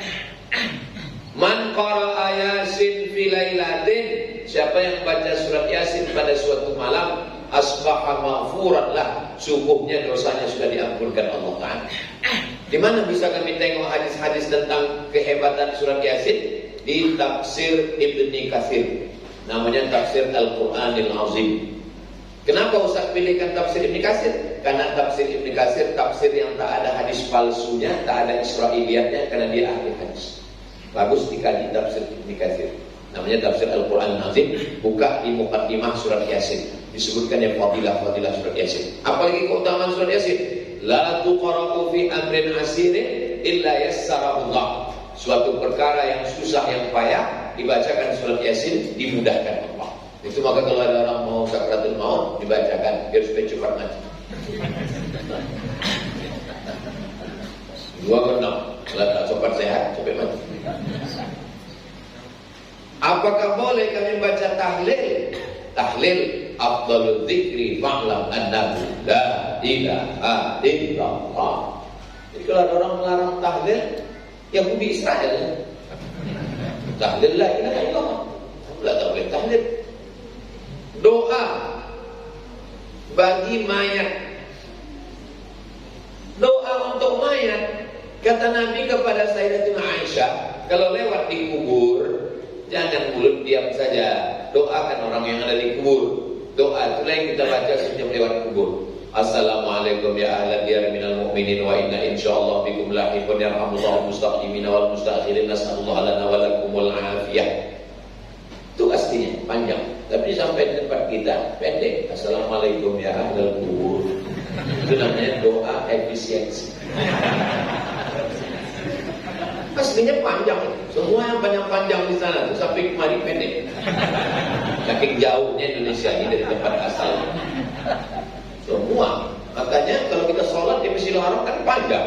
S3: Man qara'a Yasin fi lailatin, siapa yang baca surat Yasin pada suatu malam, asbaha maghfuran lah, subuhnya dosanya sudah diampunkan Allah Ta'ala. Di mana bisa kami tengok hadis-hadis tentang kehebatan surat Yasin? Di tafsir Ibni Katsir, namanya tafsir Al-Quranil Azim. Kenapa Ustaz pilihkan tafsir Ibni Katsir? Karena tafsir Ibni Katsir tafsir yang tak ada hadis palsunya, tak ada Israiliyatnya, karena dia ahli hadis. Bagus dikaji tafsir Ibni Katsir. Namanya tafsir Al-Quran Azim. Buka di muqaddimah surat Yasin, disebutkan yang fadilah surat Yasin. Apalagi keutamaan surat Yasin? La tuqra'u fi amrin asirin illa yassarahullah. Suatu perkara yang susah, yang payah, dibacakan surat Yasin, dimudahkan Allah. Itu maka kalau ada orang mau sakratul maut, dibacakan biar supaya cepat mati. 2 ke 6, kalau tak cepat sehat, cepat mati. Apakah boleh kami baca tahlil? Tahlil afdalul dzikri fa'lam annahu la ilaha illallah. Jadi kalau ada orang melarang tahlil, Yahudi Israel, tahlil la ilaha illallah, tak boleh tahlil. Doa bagi mayat, doa untuk mayat, kata Nabi kepada Sayyidatina Aisyah, kalau lewat di kubur, jangan mulut diam saja, doakan orang yang ada di kubur. Doa itulah yang kita baca setiap lewat kubur. Assalamualaikum ya ahla diyar minal mu'minin wa inna insyaallah bikum lahiqun yarhamullahu mustaqdimin wal mustaakhirin, nasallallahu lana wa lakumul afiyah. Itu aslinya panjang, tapi sampai di tempat kita pendek. Assalamualaikum ya ahlal kubur. Itu namanya doa efisiensi. Aslinya panjang, semua yang panjang-panjang di sana itu sampai kemari pendek. Saking jauhnya Indonesia ini dari tempat asal. Semua, makanya kalau kita sholat di Masjidil Haram kan panjang,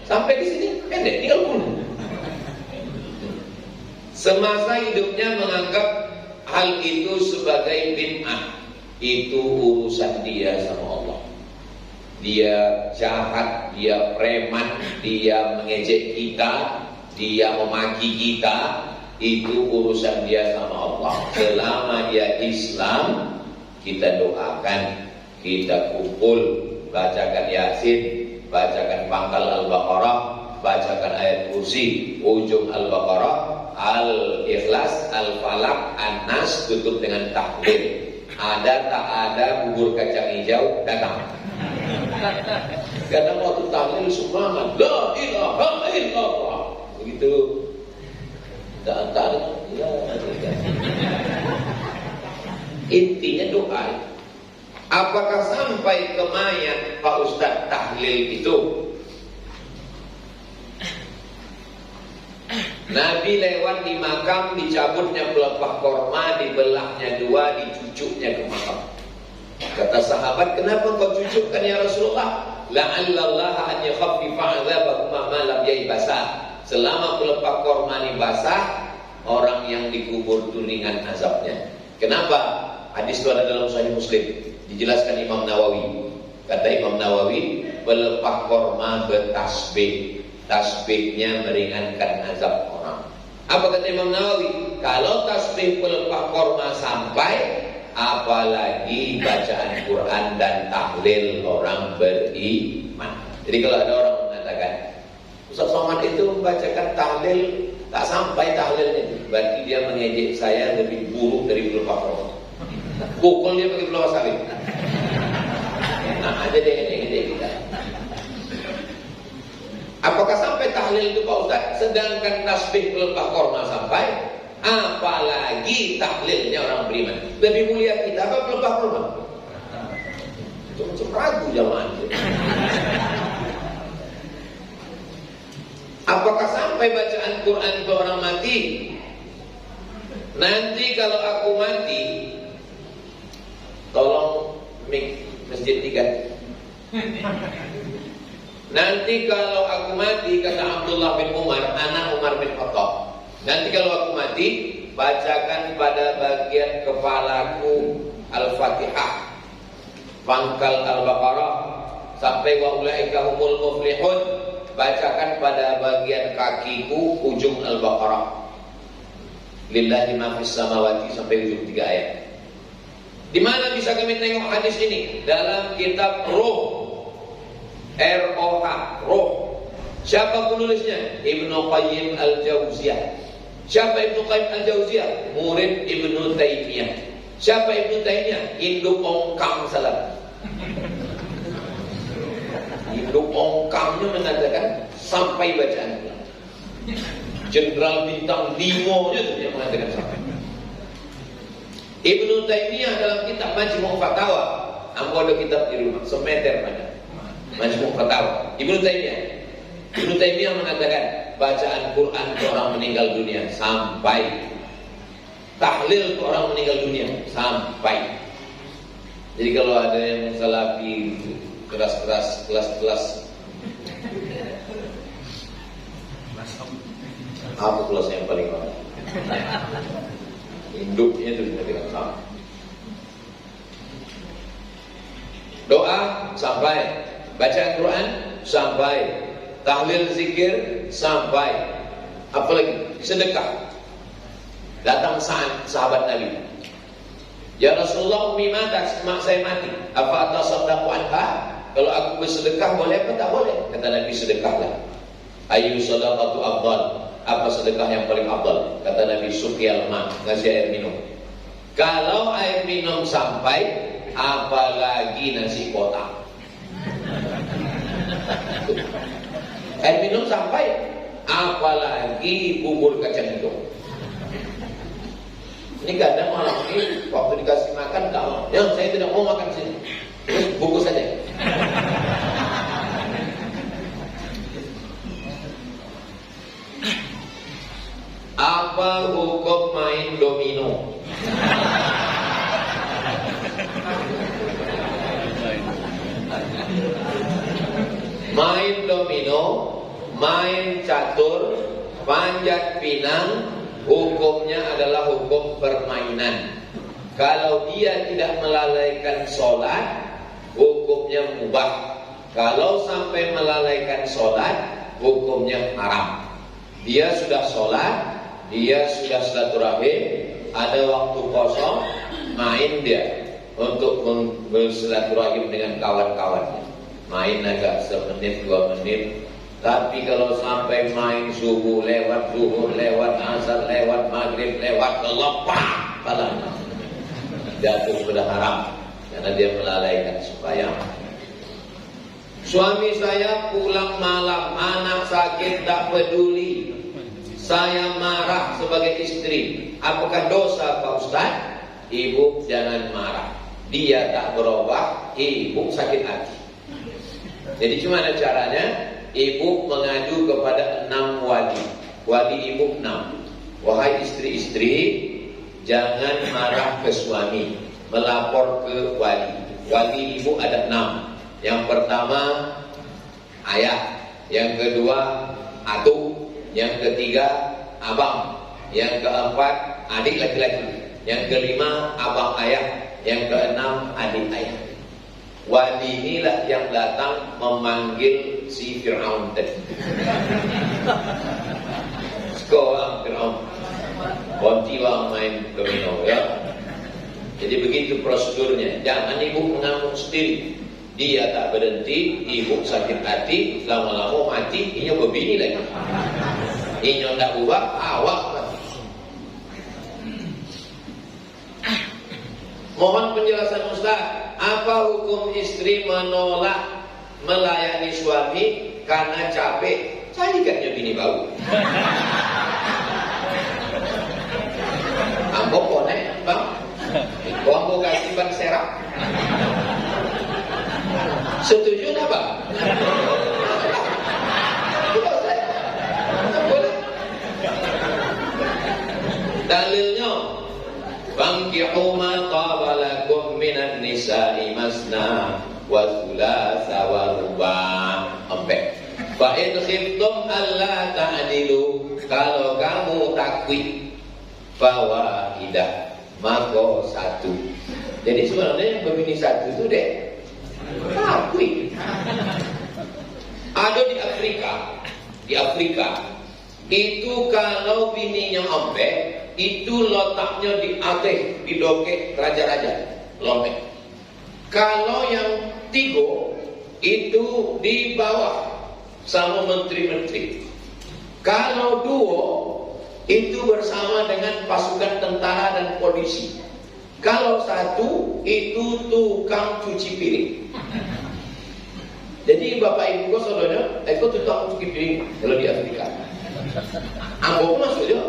S3: sampai di sini pendek, tinggal bunuh. Semasa hidupnya menganggap hal itu sebagai bid'ah. Itu urusan dia sama Allah. Dia jahat, dia preman, dia mengejek kita, dia memaki kita. Itu urusan dia sama Allah. Selama dia Islam, kita doakan, kita kumpul, bacakan Yasin, bacakan pangkal Al-Baqarah, bacakan ayat kursi, ujung Al-Baqarah, Al-Ikhlas, Al-Falaq, An-Nas, tutup dengan tahlil. Ada tak ada bubur kacang hijau, datang. Kadang waktu tahlil semangat, la ilaha illallah, begitu. Tak ada. Ya. Intinya doa. Apakah sampai ke mayat Pak Ustadz tahlil itu? Nabi lewat di makam, dicabutnya pelepah korma, dibelahnya 2, dicucuknya ke makam. Kata sahabat, kenapa kau cucukkan ya Rasulullah? la'allallaha an yakhaffifa 'adzabahuma ma lam yaibasa. Selama pelepah korma ini basah, orang yang dikubur itu ringan azabnya. Kenapa? Hadis itu ada dalam Sahih Muslim. Dijelaskan Imam Nawawi. Kata Imam Nawawi, pelepah korma bertasbih. Tasbihnya meringankan azab orang. Apa kata Imam Nawawi? Kalau tasbih pelepah korma sampai, apalagi bacaan Quran dan tahlil orang beriman. Jadi kalau ada orang mengatakan Ustaz Somad itu membacakan tahlil tak sampai tahlilnya, berarti dia mengejek saya lebih buruk dari pelepah korma. Pukul dia pakai pelepah sawit. Nah, ada deh ngejek kita. Apakah sampai tahlil itu Pak Ustaz? Sedangkan tasbih pelepah korma sampai, apalagi tahlilnya orang beriman. Lebih mulia kita apa pelepah korma? Macam ragu jamaah. Apakah sampai bacaan Quran ke orang mati? Nanti kalau aku mati, tolong mik masjid 3. Nanti kalau aku mati, kata Abdullah bin Umar, anak Umar bin Khattab, nanti kalau aku mati, bacakan pada bagian kepalaku Al-Fatihah, pangkal Al-Baqarah sampai wa ulaika humul muflihun, bacakan pada bagian kakiku ujung Al-Baqarah, lillahi ma fis samawati sampai ujung 3 ayat. Di mana bisa kami tengok hadis ini? Dalam kitab Ruh, R-O-H, Ruh. Siapa penulisnya? Ibnu Qayyim Al-Jauziyah. Siapa Ibnu Qayyim Al-Jauziyah? Murid Ibnu Taimiyah. Siapa Ibnu Taimiyah? Induk ongkang salah. Induk ongkangnya mengatakan sampai bacaan. Jenderal bintang 5 itu yang mengatakan sampai. Ibnu Taimiyah dalam kitab Majmu' Fatawa, ambo ada kitab di rumah, semeter banyak. Majmu' Fatawa. Ibnu Taimiyah mengatakan bacaan Quran ke orang meninggal dunia sampai, tahlil ke orang meninggal dunia sampai. Jadi kalau ada yang salafi keras-keras, kelas-kelas, apa kelasnya yang paling bawah? Induknya itu tidak sama. Doa sampai, bacaan Quran sampai, tahlil zikir sampai, apalagi sedekah. Datang sahabat Nabi, ya Rasulullah, ummi mata, mak saya mati, apa atasaddaqu anha? Kalau aku bersedekah boleh apa tak boleh? Kata Nabi, sedekahlah. Ayu sadaqatu afdal? Apa sedekah yang paling afdal? Kata Nabi, suqyal ma, ngasih air minum. Kalau air minum sampai, apalagi nasi kotak. Air minum sampai, apalagi bubur kacang hijau. Ini kadang orang ini waktu dikasih makan tak mau. Yang saya tidak mau makan sini, bungkus saja. Apa hukum main domino? Main domino, main catur, panjat pinang, hukumnya adalah hukum permainan. Kalau dia tidak melalaikan sholat, hukumnya mubah. Kalau sampai melalaikan sholat, hukumnya haram. Dia sudah sholat, dia sudah silaturahim, ada waktu kosong, main dia untuk bersilaturahim dengan kawan-kawannya. Main agak 1 menit, 2 menit. Tapi kalau sampai main subuh lewat, zuhur lewat, asar lewat, maghrib lewat, kelepah palanya, jatuh sudah haram karena dia melalaikan sembahyang. Suami saya pulang malam, anak sakit tak peduli, saya marah sebagai istri. Apakah dosa Pak Ustaz? Ibu jangan marah, dia tak berubah, ibu sakit hati. Jadi gimana caranya? Ibu mengadu kepada 6 wali. Wali ibu 6. Wahai istri-istri, jangan marah ke suami, melapor ke wali. Wali ibu ada 6. Yang pertama ayah, yang kedua atu, yang ketiga abang, yang keempat adik laki-laki, yang kelima abang ayah, yang keenam adik ayah. Wali inilah yang datang memanggil si Fir'aun tadi. Sekolah Fir'aun, kontiwa main domino ya. Jadi begitu prosedurnya. Jangan ibu mengamuk sendiri. Dia tak berhenti, ibu sakit hati, lama-lama mati, inyo begini lagi. Inyo tak ubah, awak mati. Mohon penjelasan Ustaz. Apa hukum istri menolak melayani suami karena capek? Carikannya bini bau. Ambo konek, bang. Ambo kasih ban serap. Setuju tak, bang? Boleh. Dalilnya, fankihu ma taba lakum minan nisa'i masna wa thulatha wa ruba'. Sampai fa in khiftum alla ta'dilu, kalau kamu takwid fawahidah, maka satu. Jadi sebenarnya yang berbini satu itu deh takwid. Ada di Afrika itu kalau bininya ampe itu letaknya di atas, di dokek raja-raja lompek. Kalau yang tigo itu di bawah sama menteri-menteri. Kalau duo itu bersama dengan pasukan tentara dan polisi. Kalau satu itu tukang cuci piring. Jadi bapak ibu kau saudara, itu tukang cuci piring kalau di Afrika. Aku masuk je.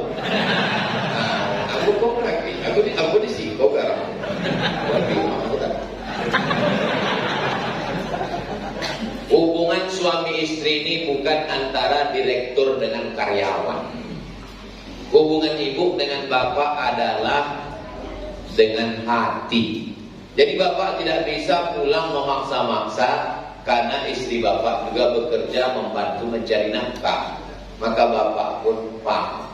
S3: Aku kau lagi. Aku di sini kau garang. Hubungan suami istri ini bukan antara direktur dengan karyawan. Hubungan ibu dengan bapak adalah dengan hati. Jadi bapak tidak bisa pulang memaksa-maksa karena istri bapak juga bekerja membantu mencari nafkah. Maka bapak pun paham.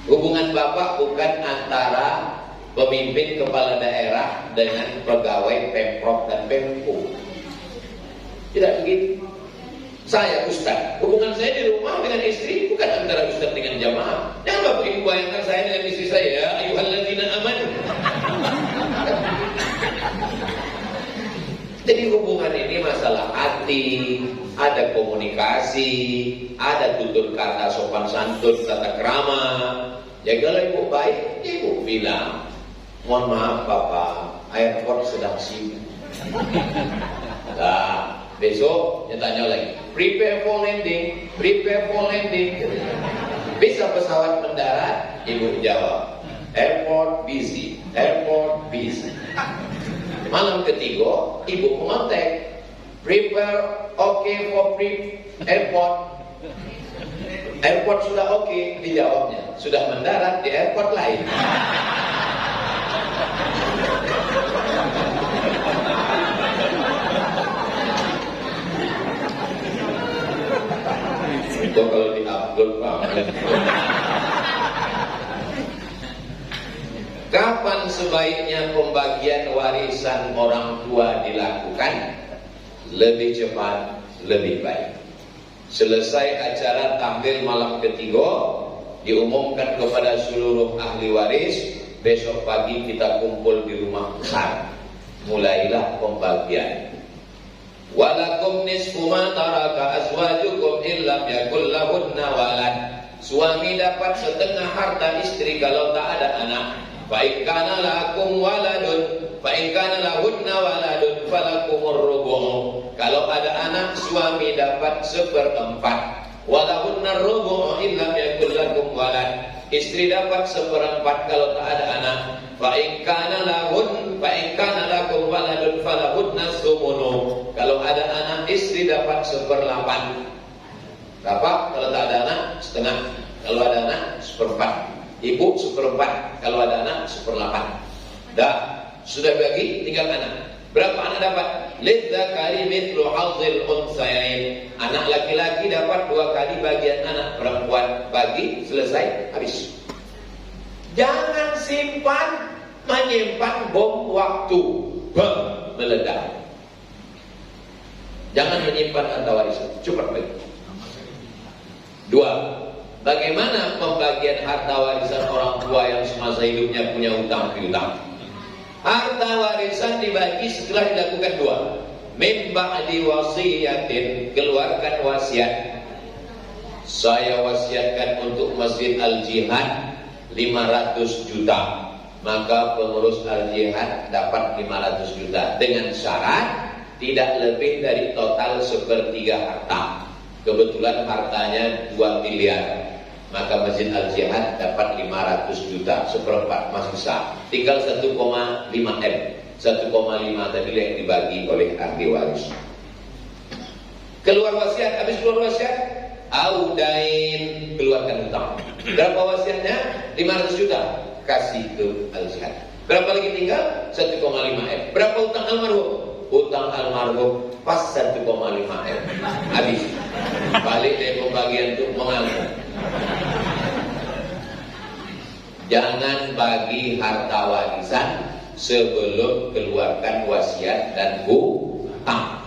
S3: Hubungan bapak bukan antara pemimpin kepala daerah dengan pegawai Pemprov dan Pemko. Tidak begitu. Saya Ustaz, hubungan saya di rumah dengan istri bukan antara Ustaz dengan jamaah. Jangan bapak ibu bayangkan saya dengan istri saya, ya ayyuhalladzina amanu. Jadi hubungan ini masalah hati, ada komunikasi, ada tutur kata sopan santun, tata krama. Ya kalau ibu baik, ibu bilang, mohon maaf Bapak, airport sedang sibuk. Nah, besok dia tanya lagi, prepare for landing, prepare for landing. Bisa pesawat mendarat, ibu jawab, airport busy, airport busy. Malam ketiga, ibu mengontak, prepare okay for airport. Airport sudah okay, dijawabnya. Sudah mendarat di airport lain. Itu kalau di-upload Pak. Kapan sebaiknya pembagian warisan orang tua dilakukan? Lebih cepat, lebih baik. Selesai acara tampil malam ketiga, diumumkan kepada seluruh ahli waris, besok pagi kita kumpul di rumah besar. Mulailah pembagian. Walakum nisfu ma taraka azwajukum illam yakul lahunna walad. Suami dapat setengah harta istri kalau tak ada anak. Fa in kana lakum waladun, fa in kana lahunna waladun falakumur rubu'. Kalau ada anak, suami dapat 1/4. Walahunna rubu' illam yakul lakum walad. Istri dapat 1/4 kalau tak ada anak. Fa in kana lakum waladun falahunna tsumunu. Kalau ada anak, istri dapat 1/8. Bapak kalau tak ada anak, setengah. Kalau ada anak, 1/4. Ibu 1/4, kalau ada anak 1/8. Dah, sudah bagi, tinggal anak. Berapa anak dapat? lidzakari mithlu hadzil unthayain. Anak laki-laki dapat 2 kali bagian anak perempuan. Bagi, selesai, habis. Jangan menyimpan bom waktu meledak. Jangan menyimpan harta warisan, cepat bagi. 2. Bagaimana pembagian harta warisan orang tua yang semasa hidupnya punya hutang piutang? Harta warisan dibagi setelah dilakukan 2. Mim ba'di wasiyatin, keluarkan wasiat. Saya wasiatkan untuk Masjid Al-Jihad 500 juta. Maka pengurus Al-Jihad dapat 500 juta dengan syarat tidak lebih dari total 1/3 harta. Kebetulan hartanya 2 miliar, maka Masjid Al-Jihad dapat 500 juta, 1/4 masih sah. Tinggal 1,5 M. 1,5 tadi yang dibagi oleh ahli waris. Keluar wasiat, habis keluar wasiat, audain, keluarkan hutang. Berapa wasiatnya? 500 juta, kasih ke Al-Jihad. Berapa lagi tinggal? 1,5 M. Berapa hutang almarhum? Hutang almarhum pas 1,5 M. Habis. Balik dari pembagian itu mengalir. Jangan bagi harta warisan sebelum keluarkan wasiat dan hutang.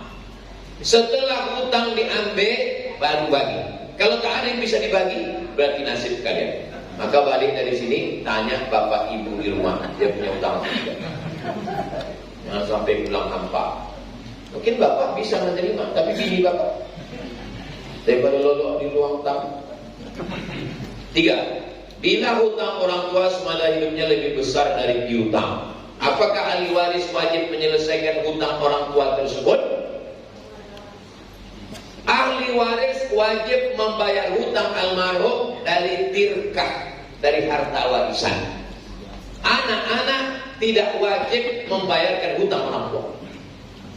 S3: Setelah hutang diambil baru bagi. Kalau tak ada yang bisa dibagi, berarti nasib kalian. Maka balik dari sini tanya bapak ibu di rumah, dia punya hutang tidak? Jangan sampai pulang hampa. Mungkin bapak bisa menerima, tapi bini bapak daripada lolok di ruang tamu. 3. Bila hutang orang tua semasa hidupnya lebih besar dari piutang, apakah ahli waris wajib menyelesaikan hutang orang tua tersebut? Ahli waris wajib membayar hutang almarhum dari tirkah, dari harta warisan. Anak-anak tidak wajib membayarkan hutang orang tua.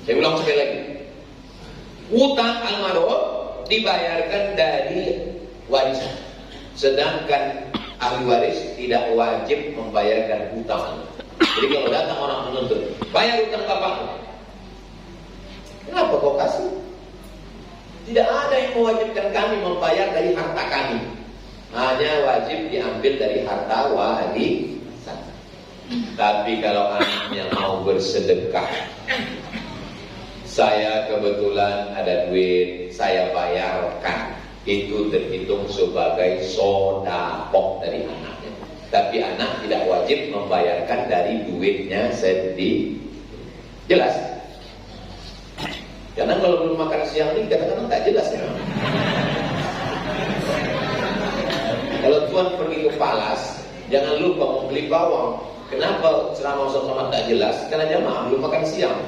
S3: Saya ulang sekali lagi. Hutang almarhum dibayarkan dari warisan. Sedangkan ahli waris tidak wajib membayarkan hutang. Jadi kalau datang orang menuntut, bayar hutang bapakmu. Kenapa kau kasih? Tidak ada yang mewajibkan kami membayar dari harta kami. Hanya wajib diambil dari harta warisan. Tapi kalau anaknya mau bersedekah, saya kebetulan ada duit, saya bayarkan, itu terhitung sebagai sedekah dari anaknya. Tapi anak tidak wajib membayarkan dari duitnya sendiri. Jelas? Karena kalau belum makan siang ini kadang-kadang tak jelas ya. Kalau tuan pergi ke Palas, jangan lupa mau beli bawang. Kenapa ceramah Ustaz Somad tak jelas? Karena jamaah belum makan siang.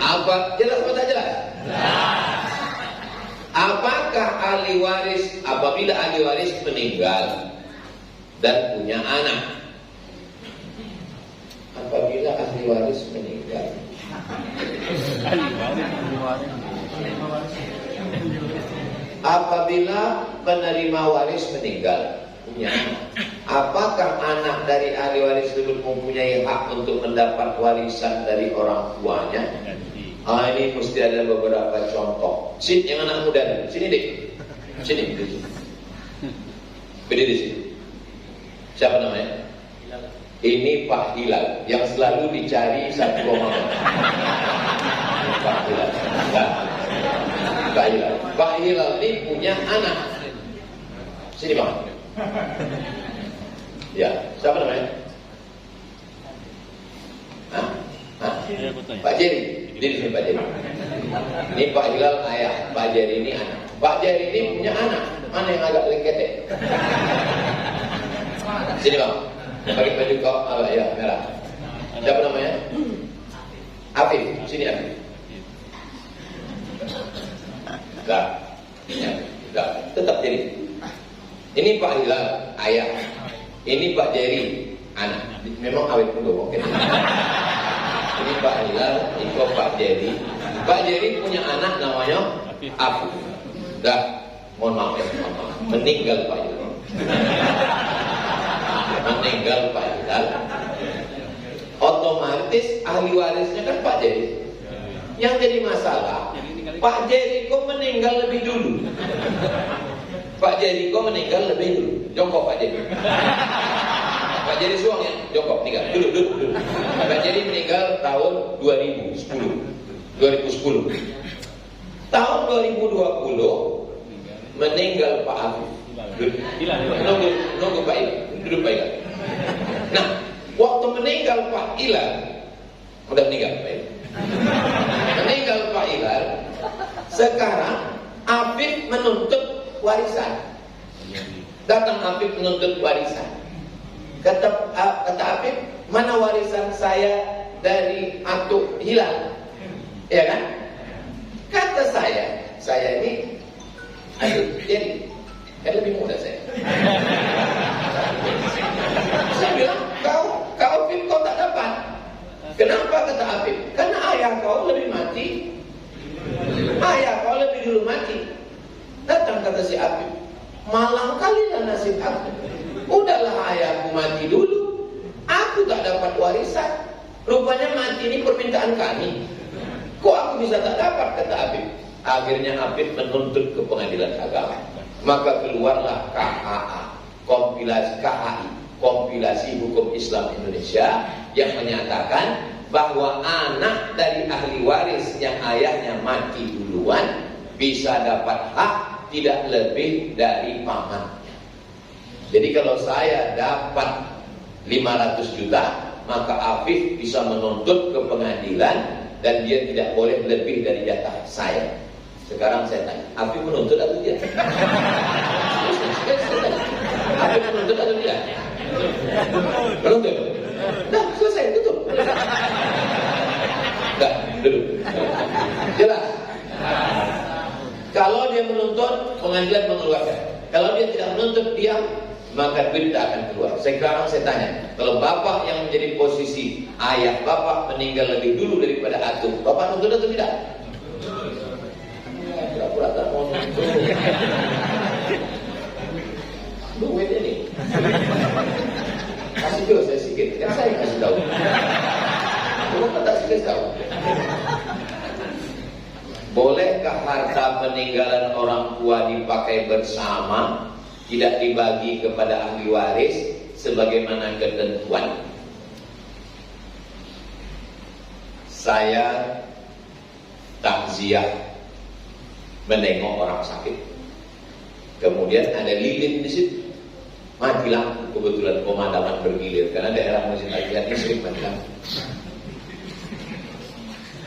S3: Apa jelas atau tak jelas? Apakah ahli waris apabila ahli waris meninggal dan punya anak? Apabila ahli waris meninggal, apabila penerima waris meninggal punya anak, apakah anak dari ahli waris itu mempunyai hak untuk mendapat warisan dari orang tuanya? Ini mesti ada beberapa contoh. Sini yang anak muda, sini deh, sini, berdiri di sini. Siapa namanya? Ini Pak Hilal yang selalu dicari satu rombongan. Pak Hilal. Pak Hilal. Pak Hilal ini punya anak. Sini Bang. Ya, siapa namanya? Hah? Pak Jerry. Di sini Pak Jerry. Ini Pak Hilal ayah, Pak Jerry ini anak. Pak Jerry ini punya anak. Mana yang agak lengket? Sini Bang. Pakai baju kau ya merah. Siapa namanya? Afif. Sini Afif. Enggak. Enggak. Tetap jadi. Ini Pak Hilal ayah. Ini Pak Jerry anak. Memang awet muda oke. Ini Pak Hilal, ini Pak Jerry. Pak Jerry punya anak namanya Afif. Enggak. Mohon maaf ya, meninggal Pak Hilal. Meninggal Pak Hilal, otomatis ahli warisnya kan Pak Jerry. Yang jadi masalah, Pak Jericho meninggal lebih dulu. Pak Jericho meninggal lebih dulu. Jongkok Pak Jericho. Pak Jeri suang ya, jongkok meninggal. Dulu. Pak Jeri meninggal tahun 2010. Tahun 2020 meninggal Pak Afif. Nunggu Pak Ilham. Duduk Pak Ilham. Nah, waktu meninggal Pak Ilham, udah meninggal Pak Ilham. Meninggal Pak Ilham, sekarang Afif menuntut warisan. Datang Afif menuntut warisan. Kata Afif, mana warisan saya dari Atuk Hilal? Ya kan? Kata saya ini, jadi kan lebih muda saya. Saya bilang, kau Afif kau tak dapat. Kenapa kata Afif? Karena ayah kau lebih mati. Ayah kau lebih dulu mati. Datang kata si Afif, malang kalilah nasib aku. Udahlah ayahku mati dulu, aku tak dapat warisan. Rupanya mati ini permintaan kami. Kok aku bisa tak dapat kata Afif. Akhirnya Afif menuntut ke pengadilan agama. Maka keluarlah KHA, kompilasi hukum Islam Indonesia, yang menyatakan bahwa anak dari ahli waris yang ayahnya mati duluan bisa dapat hak tidak lebih dari pamannya. Jadi kalau saya dapat 500 juta, maka Afif bisa menuntut ke pengadilan dan dia tidak boleh lebih dari jatah saya. Sekarang saya tanya, Afif menuntut atau tidak? Afif menuntut atau tidak? Menuntut. Nah, selesai, tutup. Nah, duduk. Jelas. Kalau dia menuntut, pengadilan mengeluarkan. Kalau dia tidak menuntut, diam, maka duit tidak akan keluar. Sekarang saya tanya, kalau bapak yang menjadi posisi ayah bapak meninggal lebih dulu daripada Atuk, bapak nuntut atau tidak? Pura-pura tak mau nuntut. Duit ini. Kasih dulu saya sikit, kan saya kasih tahu. Bapak tak sikit tahu. Bolehkah harta peninggalan orang tua dipakai bersama, tidak dibagi kepada ahli waris sebagaimana ketentuan? Saya takziah menengok orang sakit, kemudian ada lilin di situ, mati lampu, kebetulan pemadaman bergilir karena daerah Masjid Al-Jihad ini sering mati lampu.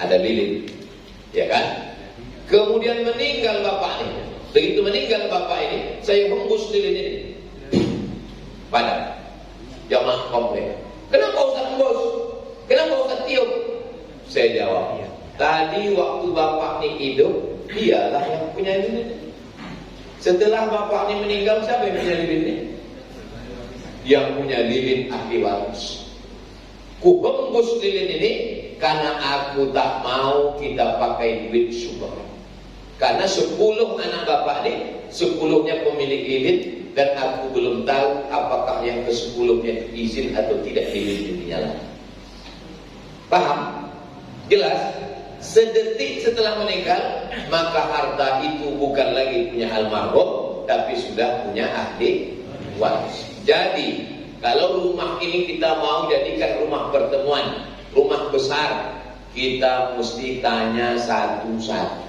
S3: Ada lilin, ya kan? Kemudian meninggal bapak ini. Begitu meninggal bapak ini, saya hembus lilin ini. Padam. Jamaah komplain. Kenapa Ustaz hembus? Kenapa Ustaz tiup? Saya jawab, tadi waktu bapak ini hidup, dialah yang punya lilin. Setelah bapak ini meninggal, siapa yang punya lilin ini? Yang punya lilin ahli waris. Ku hembus lilin ini karena aku tak mau kita pakai duit subah. Karena 10 anak bapak ini, 10-nya pemilik lilin, dan aku belum tahu apakah yang ke-10-nya izin atau tidak lilin itu dinyalakan. Paham? Jelas? Sedetik setelah meninggal, maka harta itu bukan lagi punya almarhum, tapi sudah punya ahli waris. Jadi, kalau rumah ini kita mau jadikan rumah pertemuan, rumah besar, kita mesti tanya satu-satu.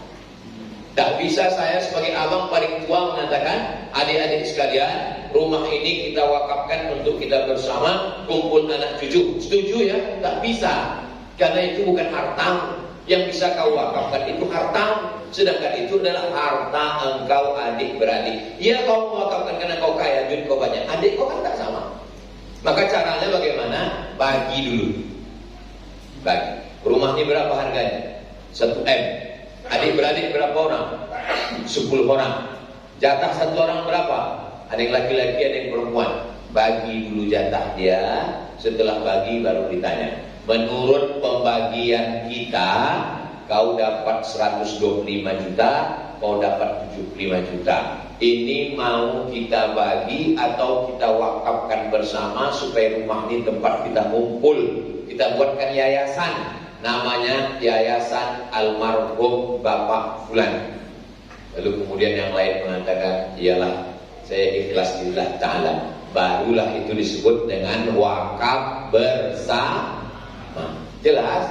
S3: Tak bisa saya sebagai abang paling tua mengatakan, adik-adik sekalian, rumah ini kita wakafkan untuk kita bersama, kumpul anak cucu. Setuju ya? Tak bisa. Karena itu bukan harta. Yang bisa kau wakafkan itu harta. Sedangkan itu adalah harta engkau adik-beradik. Ya, kau mewakafkan karena kau kaya, duit kau banyak. Adik kau kan tak sama. Maka caranya bagaimana? Bagi dulu. Bagi. Rumah ini berapa harganya? 1 M. Adik-beradik berapa orang? 10 orang. Jatah satu orang berapa? Ada yang laki-laki, ada yang perempuan. Bagi dulu jatah dia. Setelah bagi baru ditanya, menurut pembagian kita, kau dapat 125 juta, kau dapat 75 juta. Ini mau kita bagi atau kita wakafkan bersama supaya rumah ini tempat kita ngumpul, kita buatkan yayasan. namanya Yayasan Almarhum Bapak Fulan. Lalu kemudian yang lain mengatakan, iyalah saya ikhlas lillah ta'ala. Barulah itu disebut dengan wakaf bersama. Jelas?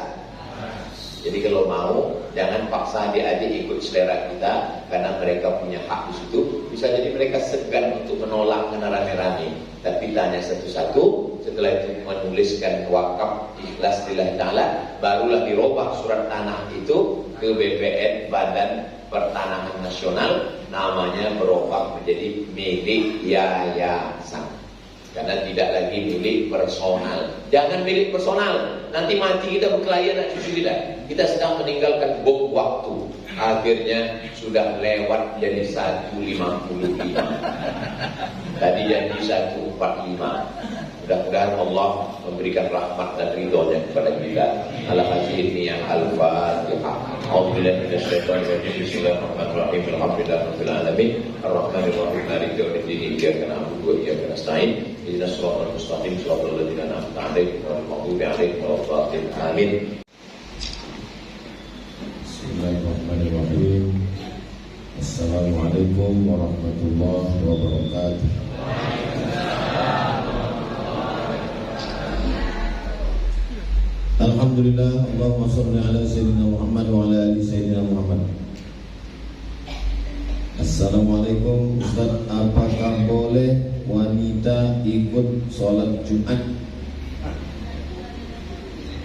S3: Jadi kalau mau, jangan paksa adik-adik ikut selera kita, karena mereka punya hak di situ. Bisa jadi mereka segan untuk menolak karena rame-rame. Tapi tanya satu-satu, setelah itu menuliskan wakaf ikhlas lillah ta'ala, barulah dirubah surat tanah itu ke BPN Badan Pertanahan Nasional, namanya berubah menjadi milik yayasan. Karena tidak lagi milik personal. Jangan milik personal. Nanti mati kita berkelahi anak cucu kita. Kita sedang meninggalkan bom waktu. Akhirnya sudah lewat jadi 1.55. Tadi jadi 1.45. Mudah-mudahan Allah memberikan rahmat dan ridhonya kepada kita. Ala hadirin yang al-Fatihah. A'udzubillahi minasyaitonir rajim. Bismillahirrahmanirrahim. Alhamdulillahirabbil alamin. Arrahmanirrahim. Maliki yaumiddin. Iyyaka na'budu wa iyyaka nasta'in. Ihdinas siratal mustaqim. Shiratal ladzina an'amta 'alaihim ghairil maghdubi 'alaihim waladdallin. Amin.
S4: Bismillahirrahmanirrahim. Assalamualaikum warahmatullahi wabarakatuh. Alhamdulillah, Allahumma shalli ala sayyidina Muhammad wa ala ali sayyidina Muhammad. Assalamualaikum Ustaz, apakah boleh wanita ikut sholat Jumat?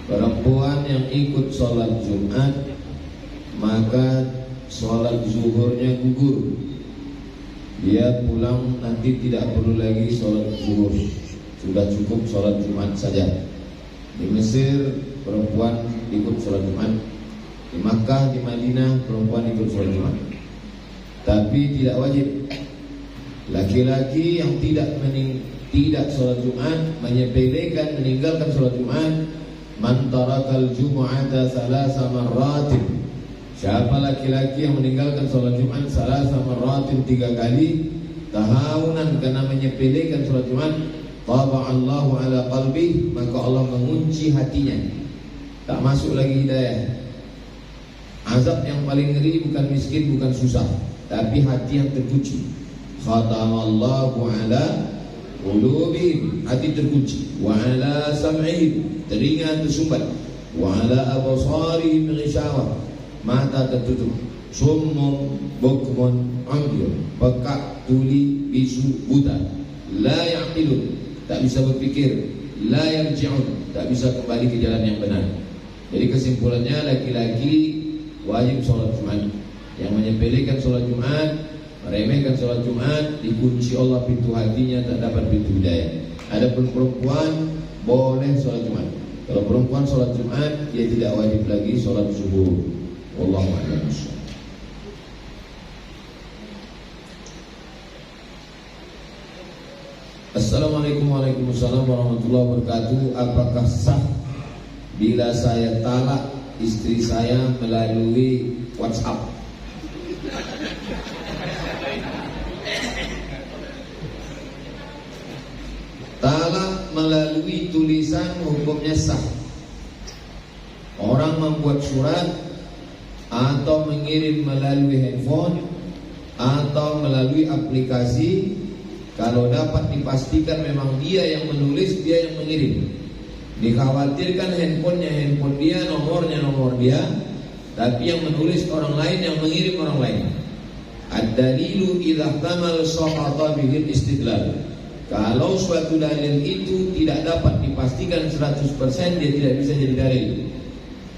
S4: Perempuan yang ikut sholat Jumat, maka sholat zuhurnya gugur. Dia pulang nanti tidak perlu lagi sholat zuhur, sudah cukup sholat Jumat saja. Di Mesir perempuan ikut sholat Jumat, di Makkah, di Madinah perempuan ikut sholat Jumat, tapi tidak wajib. Laki-laki yang tidak sholat Jumat, menyepelekan, meninggalkan sholat Jumat, man tarakal jumu'ata salasa marratin. Siapa laki-laki yang meninggalkan sholat Jumat salasa marratin 3 kali, tahawunan karena menyepelekan sholat Jumat, taba'allahu ala qalbih, maka Allah mengunci hatinya, tak masuk lagi hidayah. Azab yang paling ngeri bukan miskin, bukan susah, tapi hati yang terkunci. Khatamallahu ala qulubihim, hati terkunci. Wa ala sam'ihim, telinga tersumbat. Wa ala absarihim ghishawah, mata tertutup. Summun bukmun umyun, pekak, tuli, bisu, buta. La ya'qilun, tak bisa berpikir. La yarji'un, tak bisa kembali ke jalan yang benar. Jadi kesimpulannya, laki-laki wajib sholat Jumat. Yang menyepelekan sholat Jumat, meremehkan sholat Jumat, dikunci Allah pintu hatinya, tak dapat pintu hidayah. Adapun perempuan boleh sholat Jumat. Kalau perempuan sholat Jumat, dia tidak wajib lagi sholat zuhur. Wallahu a'lam. Assalamualaikum warahmatullahi wabarakatuh. Apakah sah bila saya talak istri saya melalui WhatsApp? Talak melalui tulisan hukumnya sah. Orang membuat surat atau mengirim melalui handphone atau melalui aplikasi, kalau dapat dipastikan memang dia yang menulis, dia yang mengirim. Dikhawatirkan handphonenya handphone dia, nomornya nomor dia, tapi yang menulis orang lain, yang mengirim orang lain. Ad-dalilu idza ihtamal saqata bihil istidlal. Kalau suatu dalil itu tidak dapat dipastikan 100%, dia tidak bisa jadi dalil.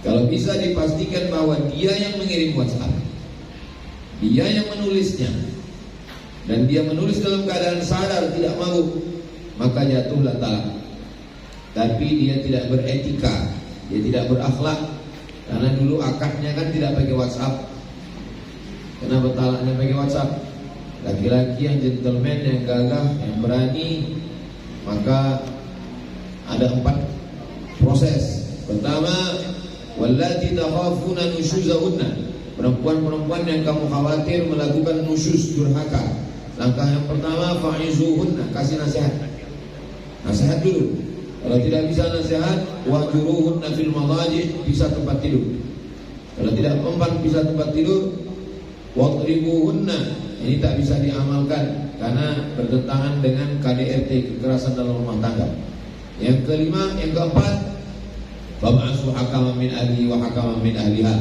S4: Kalau bisa dipastikan bahwa dia yang mengirim WhatsApp, dia yang menulisnya, dan dia menulis dalam keadaan sadar tidak mabuk, maka jatuhlah talak. Tapi dia tidak beretika, dia tidak berakhlak, karena dulu akadnya kan tidak pakai WhatsApp. Kenapa talaknya pakai WhatsApp? Laki-laki yang gentleman, yang gagah, yang berani, maka ada 4 proses. Pertama, wallati takhafuna nusyuzahunna, perempuan-perempuan yang kamu khawatir melakukan nusyuz, durhaka. Langkah yang pertama, fa'izuhunna, kasih nasihat. Nasihat dulu. Kalau tidak bisa nasihat, wahjuruhunna fil madaji, bisa tempat tidur. Kalau tidak mempan bisa tempat tidur, wadribuhunna, ini tak bisa diamalkan karena bertentangan dengan KDRT, kekerasan dalam rumah tangga. Yang kelima, yang keempat, bab'asu hakaman min ahli wa hakaman min ahliha.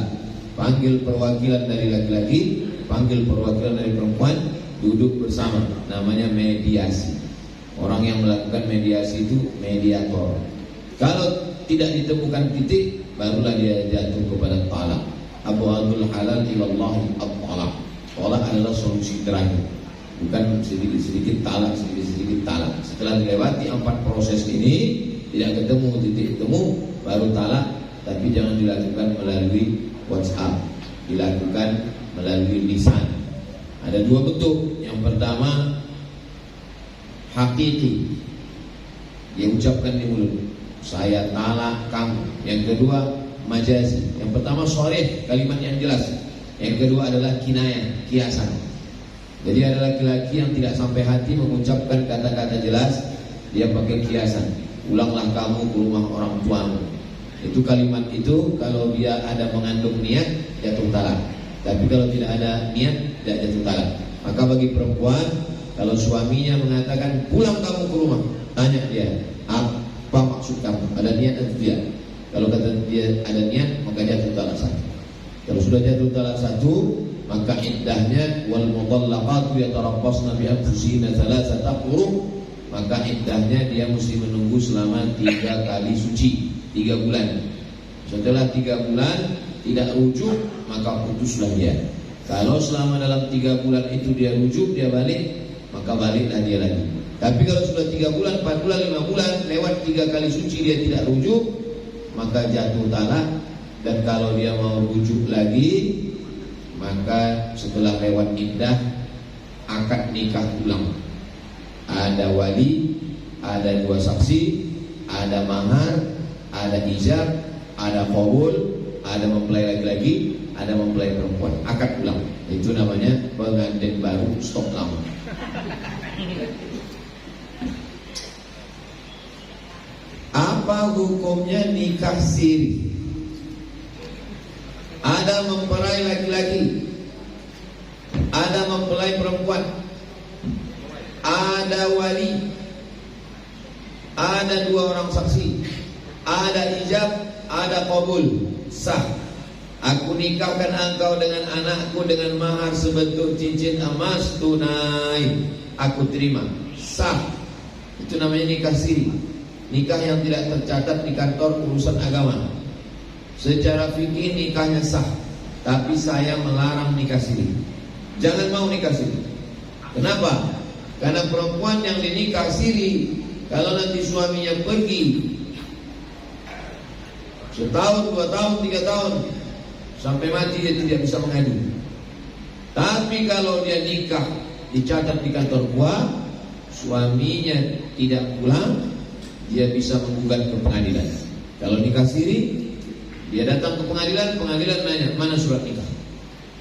S4: Panggil perwakilan dari laki-laki, panggil perwakilan dari perempuan, duduk bersama, namanya mediasi. Orang yang melakukan mediasi itu mediator. Kalau tidak ditemukan titik, barulah dia jatuh kepada talak. Abghadul halal ilallahi at-talak. Talak adalah solusi terakhir, bukan sedikit-sedikit talak, sedikit-sedikit talak. Setelah dilewati 4 proses ini, tidak ketemu titik temu, baru talak. Tapi jangan dilakukan melalui WhatsApp, dilakukan melalui lisan. Ada 2 bentuk. Yang pertama, hakiki, dia ucapkan di mulut, saya talak kamu. Yang kedua, majazi. Yang pertama sharih, kalimat yang jelas. Yang kedua adalah kinayah, kiasan. Jadi ada laki-laki yang tidak sampai hati mengucapkan kata-kata jelas, dia pakai kiasan. Ulanglah kamu ke rumah orang tuamu. Itu kalimat itu kalau dia ada mengandung niat, jatuh talak. Tapi kalau tidak ada niat, tidak jatuh talak. Maka bagi perempuan, kalau suaminya mengatakan pulang kamu ke rumah, tanya dia, apa maksud kamu? Ada niat atau tidak? Kalau kata dia ada niat, maka jatuh talak 1. Kalau sudah jatuh talak 1, maka iddahnya wal mudallaqatu yatarabbasna bi anfusihinna thalathata quru, maka iddahnya dia mesti menunggu selama 3 kali suci, 3 bulan. Setelah 3 bulan tidak rujuk, maka putuslah dia. Kalau selama dalam 3 bulan itu dia rujuk, dia balik, maka baliklah dia lagi. Tapi kalau sudah 3 bulan, 4 bulan, 5 bulan, lewat 3 kali suci dia tidak rujuk, maka jatuh talak. Dan kalau dia mau rujuk lagi, maka setelah lewat iddah, akad nikah ulang. Ada wali, ada 2 saksi, ada mahar, ada ijab, ada qabul, ada mempelai laki-laki, ada mempelai perempuan. Akad ulang. Itu namanya pengantin baru stok lama. Apa hukumnya nikah siri? Ada mempelai laki-laki, ada mempelai perempuan, ada wali, ada 2 orang saksi, ada ijab, ada qabul, sah. Aku nikahkan engkau dengan anakku dengan mahar sebentuk cincin emas tunai, aku terima, sah. Itu namanya nikah siri, nikah yang tidak tercatat di kantor urusan agama. Secara fikih nikahnya sah, tapi saya melarang nikah siri. Jangan mau nikah siri. Kenapa? Karena perempuan yang dinikah siri, kalau nanti suaminya pergi setahun, 2 tahun, 3 tahun, sampai mati dia tidak bisa mengadu. Tapi kalau dia nikah dicatat di kantor gua, suaminya tidak pulang, dia bisa menggugat ke pengadilan. Kalau nikah siri, dia datang ke pengadilan, pengadilan nanya, mana surat nikah?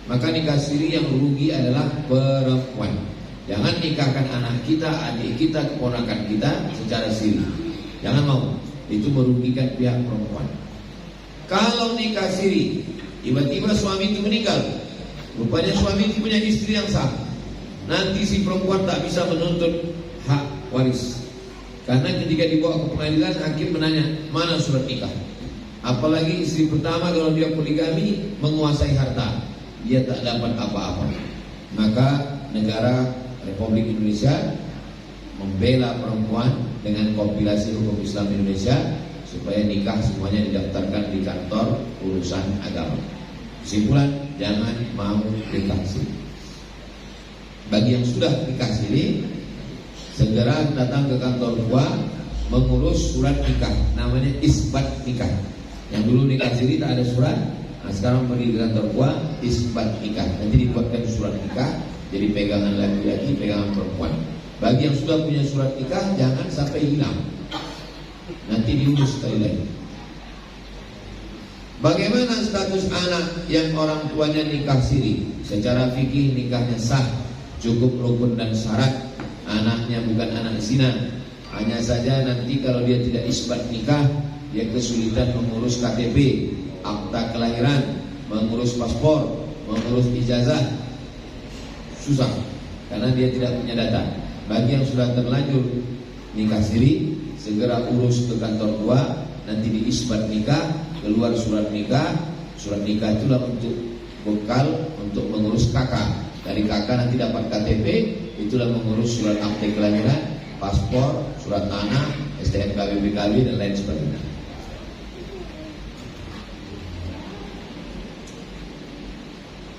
S4: Maka nikah siri yang rugi adalah perempuan. Jangan nikahkan anak kita, adik kita, keponakan kita secara siri. Jangan mau, itu merugikan pihak perempuan. Kalau nikah siri, tiba-tiba suami itu meninggal, rupanya suami itu punya istri yang sah, nanti si perempuan tak bisa menuntut hak waris. Karena ketika dibawa ke pengadilan, hakim menanya, mana surat nikah? Apalagi istri pertama kalau dia poligami, menguasai harta, dia tak dapat apa-apa. Maka negara Republik Indonesia membela perempuan dengan kompilasi hukum Islam Indonesia supaya nikah semuanya didaftarkan di kantor urusan agama. Kesimpulan, jangan mau nikah siri. Bagi yang sudah nikah siri, segera datang ke kantor gua mengurus surat nikah, namanya isbat nikah. Yang dulu nikah siri tak ada surat, nah sekarang pergi ke kantor gua isbat nikah. Nanti dibuatkan surat nikah, jadi pegangan laki-laki, pegangan perempuan. Bagi yang sudah punya surat nikah, jangan sampai hilang, nanti diurus sekali lagi. Bagaimana status anak yang orang tuanya nikah siri? Secara fikih nikahnya sah, cukup rukun dan syarat. Anaknya bukan anak zina, Hanya saja nanti kalau dia tidak isbat nikah, dia kesulitan mengurus KTP, akta kelahiran, mengurus paspor, mengurus ijazah, susah karena dia tidak punya data. Bagi yang sudah terlanjur nikah siri, segera urus ke kantor tua, nanti diisbat nikah, keluar surat nikah. Surat nikah itulah untuk bekal untuk mengurus kakak. Dari kakak nanti dapat KTP, itulah mengurus surat akte kelahiran, paspor, surat tanah, STNK BPKB dan lain sebagainya.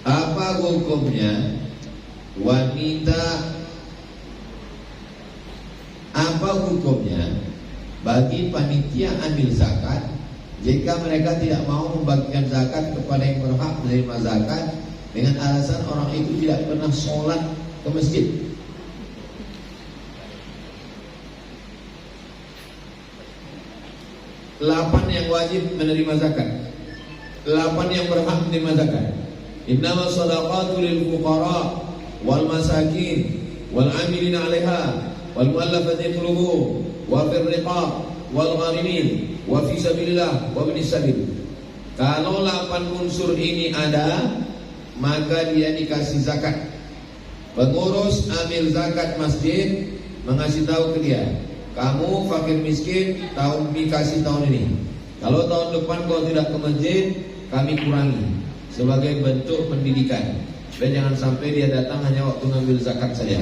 S4: Apa hukumnya wanita? Apa hukumnya bagi panitia amil zakat jika mereka tidak mau membagikan zakat kepada yang berhak menerima zakat dengan alasan orang itu tidak pernah sholat ke masjid? Delapan yang wajib menerima zakat, 8 yang berhak menerima zakat. Innama shadaqatu lil fuqara wal masakin wal 'amilina 'alaiha wal mu'allafati qulubuhum wa fir riqab wal gharimin wa fi sabilillah wa ibnis sabil. Kalau 8 unsur ini ada, maka dia dikasih zakat. Pengurus amil zakat masjid mengasih tahu ke dia, kamu fakir miskin tahun dikasih tahun ini. Kalau tahun depan kau tidak ke masjid, kami kurangi sebagai bentuk pendidikan. Dan jangan sampai dia datang hanya waktu ngambil zakat saja.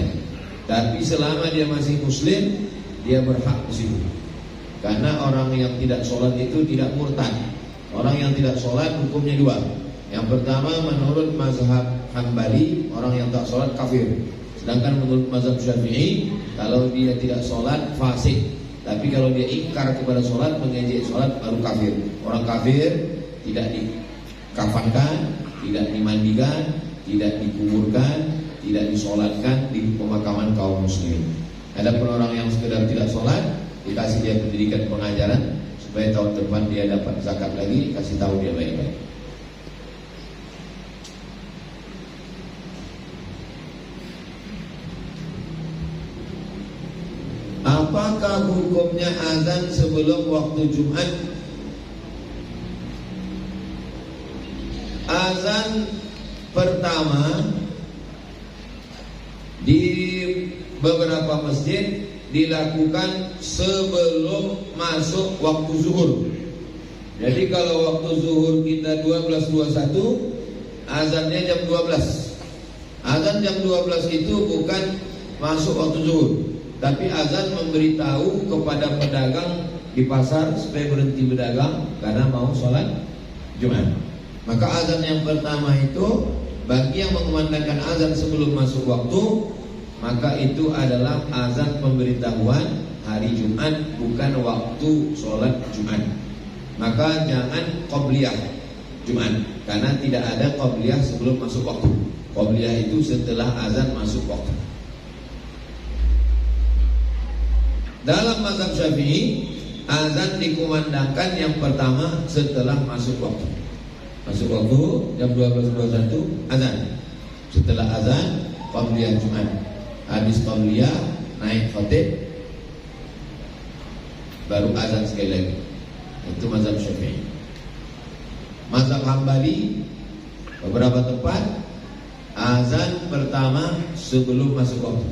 S4: Tapi selama dia masih muslim, dia berhak di situ. Karena orang yang tidak sholat itu tidak murtad. Orang yang tidak sholat hukumnya 2. Yang pertama menurut mazhab Hambali, orang yang tak sholat kafir. Sedangkan menurut mazhab Syafi'i, kalau dia tidak sholat fasik. Tapi kalau dia ingkar kepada sholat, mengejek sholat, baru kafir. Orang kafir tidak dikafankan, tidak dimandikan, tidak dikuburkan, tidak disolatkan di pemakaman kaum muslimin. Ada pun orang yang sekedar tidak sholat, dikasih dia pendidikan pengajaran supaya tahun depan dia dapat zakat lagi, kasih tahu dia baik-baik. Apakah hukumnya azan sebelum waktu Jumat? Azan pertama di beberapa masjid dilakukan sebelum masuk waktu zuhur. Jadi kalau waktu zuhur kita 12.21, azannya jam 12. Azan jam 12 itu bukan masuk waktu zuhur, tapi azan memberitahu kepada pedagang di pasar supaya berhenti berdagang karena mau sholat Jumat. Maka azan yang pertama itu bagi yang mengumandangkan azan sebelum masuk waktu, maka itu adalah azan pemberitahuan hari Jumat, bukan waktu sholat Jumat. Maka jangan qobliyah Jumat, karena tidak ada qobliyah sebelum masuk waktu. Qobliyah itu setelah azan masuk waktu. Dalam mazhab Syafi'i, azan dikumandangkan yang pertama setelah masuk waktu. Masuk waktu jam 12.21 azan. Setelah azan qabliyah Jumat. Habis qabliyah naik khatib, baru azan sekali lagi. Itu mazhab Syafi'i. Mazhab Hambali beberapa tempat azan pertama sebelum masuk waktu.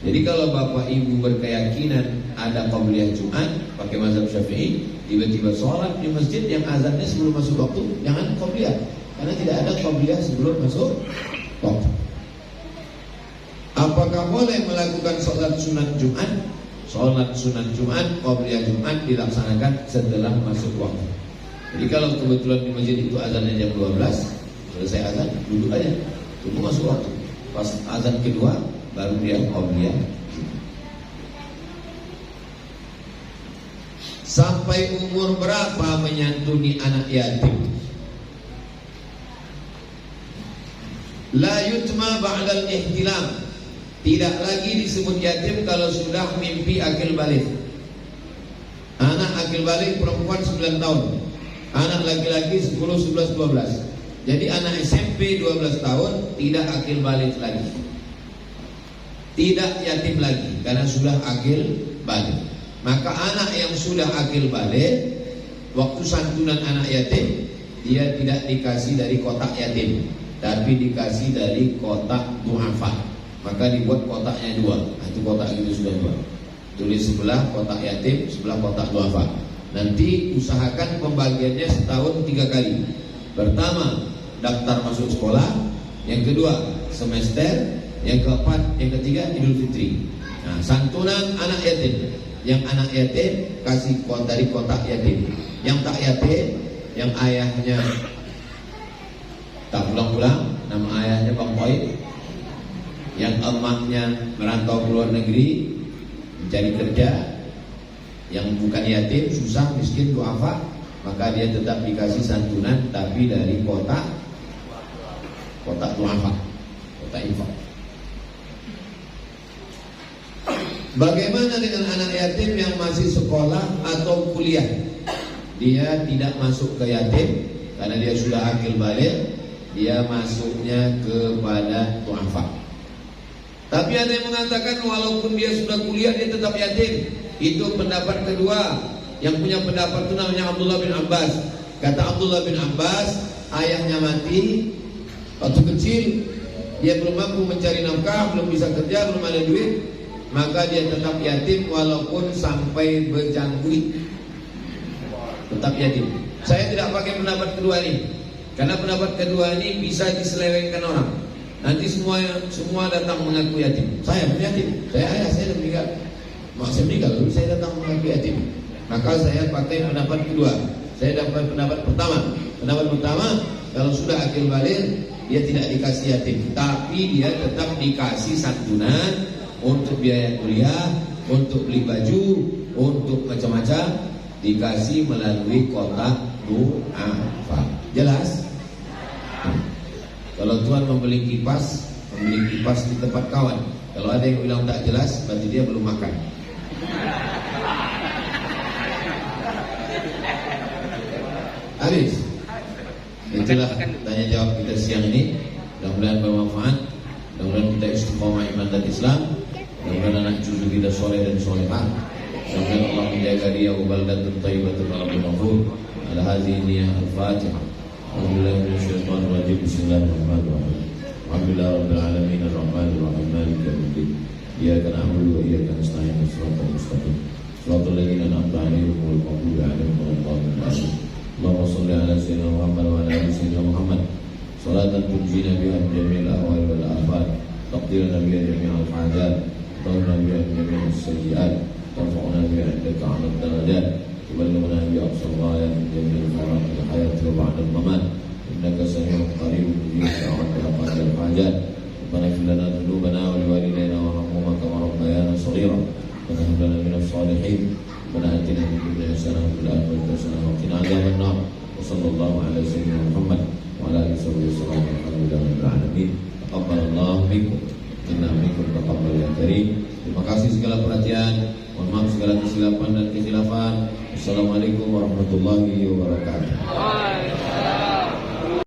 S4: Jadi kalau bapak ibu berkeyakinan ada qabliyah Jumat pakai mazhab Syafi'i, tiba-tiba sholat di masjid yang azannya sebelum masuk waktu, jangan qabliyah, karena tidak ada qabliyah sebelum masuk waktu. Apakah boleh melakukan sholat sunat Jumat? Sholat sunat Jumat, qabliyah Jumat dilaksanakan setelah masuk waktu. Jadi kalau kebetulan di masjid itu azannya jam 12, selesai azan, duduk aja, tunggu masuk waktu. Pas azan kedua baru dia qabliyah. Sampai umur berapa menyantuni anak yatim? La yutma ba'dal ihtilam. Tidak lagi disebut yatim kalau sudah mimpi akil balik. Anak akil balik perempuan 9 tahun, anak laki-laki 10, 11, 12. Jadi anak SMP 12 tahun tidak akil balik lagi, tidak yatim lagi, karena sudah akil balik. Maka anak yang sudah akil balik, waktu santunan anak yatim, dia tidak dikasih dari kotak yatim, tapi dikasih dari kotak du'afa. Maka dibuat kotaknya dua. Nah, itu kotak itu sudah dua. Tulis sebelah kotak yatim, sebelah kotak du'afa. Nanti usahakan pembagiannya setahun 3 kali. Pertama, daftar masuk sekolah. Yang kedua, semester. Yang keempat, yang ketiga, Idul Fitri. Nah, santunan anak yatim. Yang anak yatim kasih dari kotak yatim. Yang tak yatim, yang ayahnya tak pulang-pulang, nama ayahnya Bang Poin. Yang emaknya merantau ke luar negeri mencari kerja, yang bukan yatim, susah, miskin, duafa, maka dia tetap dikasih santunan, tapi dari kotak duafa, kotak infak. Bagaimana dengan anak yatim yang masih sekolah atau kuliah? Dia tidak masuk ke yatim karena dia sudah akil balik, dia masuknya kepada duafa. Tapi ada yang mengatakan walaupun dia sudah kuliah dia tetap yatim. Itu pendapat kedua. Yang punya pendapat itu namanya Abdullah bin Abbas. Kata Abdullah bin Abbas, ayahnya mati waktu kecil, dia belum mampu mencari nafkah, belum bisa kerja, belum ada duit, maka dia tetap yatim walaupun sampai berjangkit. Tetap yatim. Saya tidak pakai pendapat kedua ini, karena pendapat kedua ini bisa diselewengkan orang. Nanti semua datang mengaku yatim. Saya pun yatim. Ayah saya sudah meninggal. Mak saya meninggal, lalu saya datang mengaku yatim. Maka saya pakai pendapat kedua. Saya dapat pendapat pertama. Pendapat pertama, kalau sudah akil balik, dia tidak dikasih yatim, tapi dia tetap dikasih santunan untuk biaya kuliah, untuk beli baju, untuk macam-macam, dikasih melalui kotak du'afa. Jelas? Kalau Tuhan membeli kipas di tempat kawan. Kalau ada yang bilang tak jelas, berarti dia belum makan. Habis. Itulah tanya jawab kita siang ini. Mudah-mudahan bermanfaat. Mudah-mudahan kita istiqomah iman dan Islam. Mudah-mudahan anak cucu kita soleh dan solehah. Mudah-mudahan Allah menjaga dia ubaldatun thayyibatun rabbul ghafur. Ala hadhihi niyyah al-Fatihah. Bismillahirrahmanirrahim. Bismillahirrahmanirrahim. Alhamdulillah rabbil alamin arrahmanir rahim maliki yaumiddin. Iyyaka na'budu wa iyyaka nasta'in ihdinas mustaqim. Shiratal ladzina an'amta 'alaihim ghairil maghdubi 'alaihim waladdallin. Allahumma shalli 'ala sayyidina Muhammad wa 'ala ali sayyidina Muhammad. Salatan tunjina biha min jami'il ahwal wal afat. Taqdirana biha jami'al hajat. Tawna biha min jami'is sayyi'at. Tarfa'una biha 'indaka 'ala ad-darajat. تبلغنا بأقصى الغاية من جميع الخيرات في الحياة وبعد الممات إنك سميع قريب مجيب دعوات أقل الحاجات ربنا اغفر لنا ذنوبنا ولوالدينا وارحمهما كما ربيانا صغيرا ربنا هب لنا من الصالحين ربنا آتنا من الدنيا حسنة وفي الآخرة حسنة وقنا عذاب النار وصلى الله على سيدنا محمد وعلى آله وصحبه وسلم والحمد لله رب العالمين تقبل الله منكم inna minkum taqabbal ya karim. Terima kasih segala perhatian. Mohon maaf segala kesilapan dan kehilafan. Assalamualaikum warahmatullahi wabarakatuh.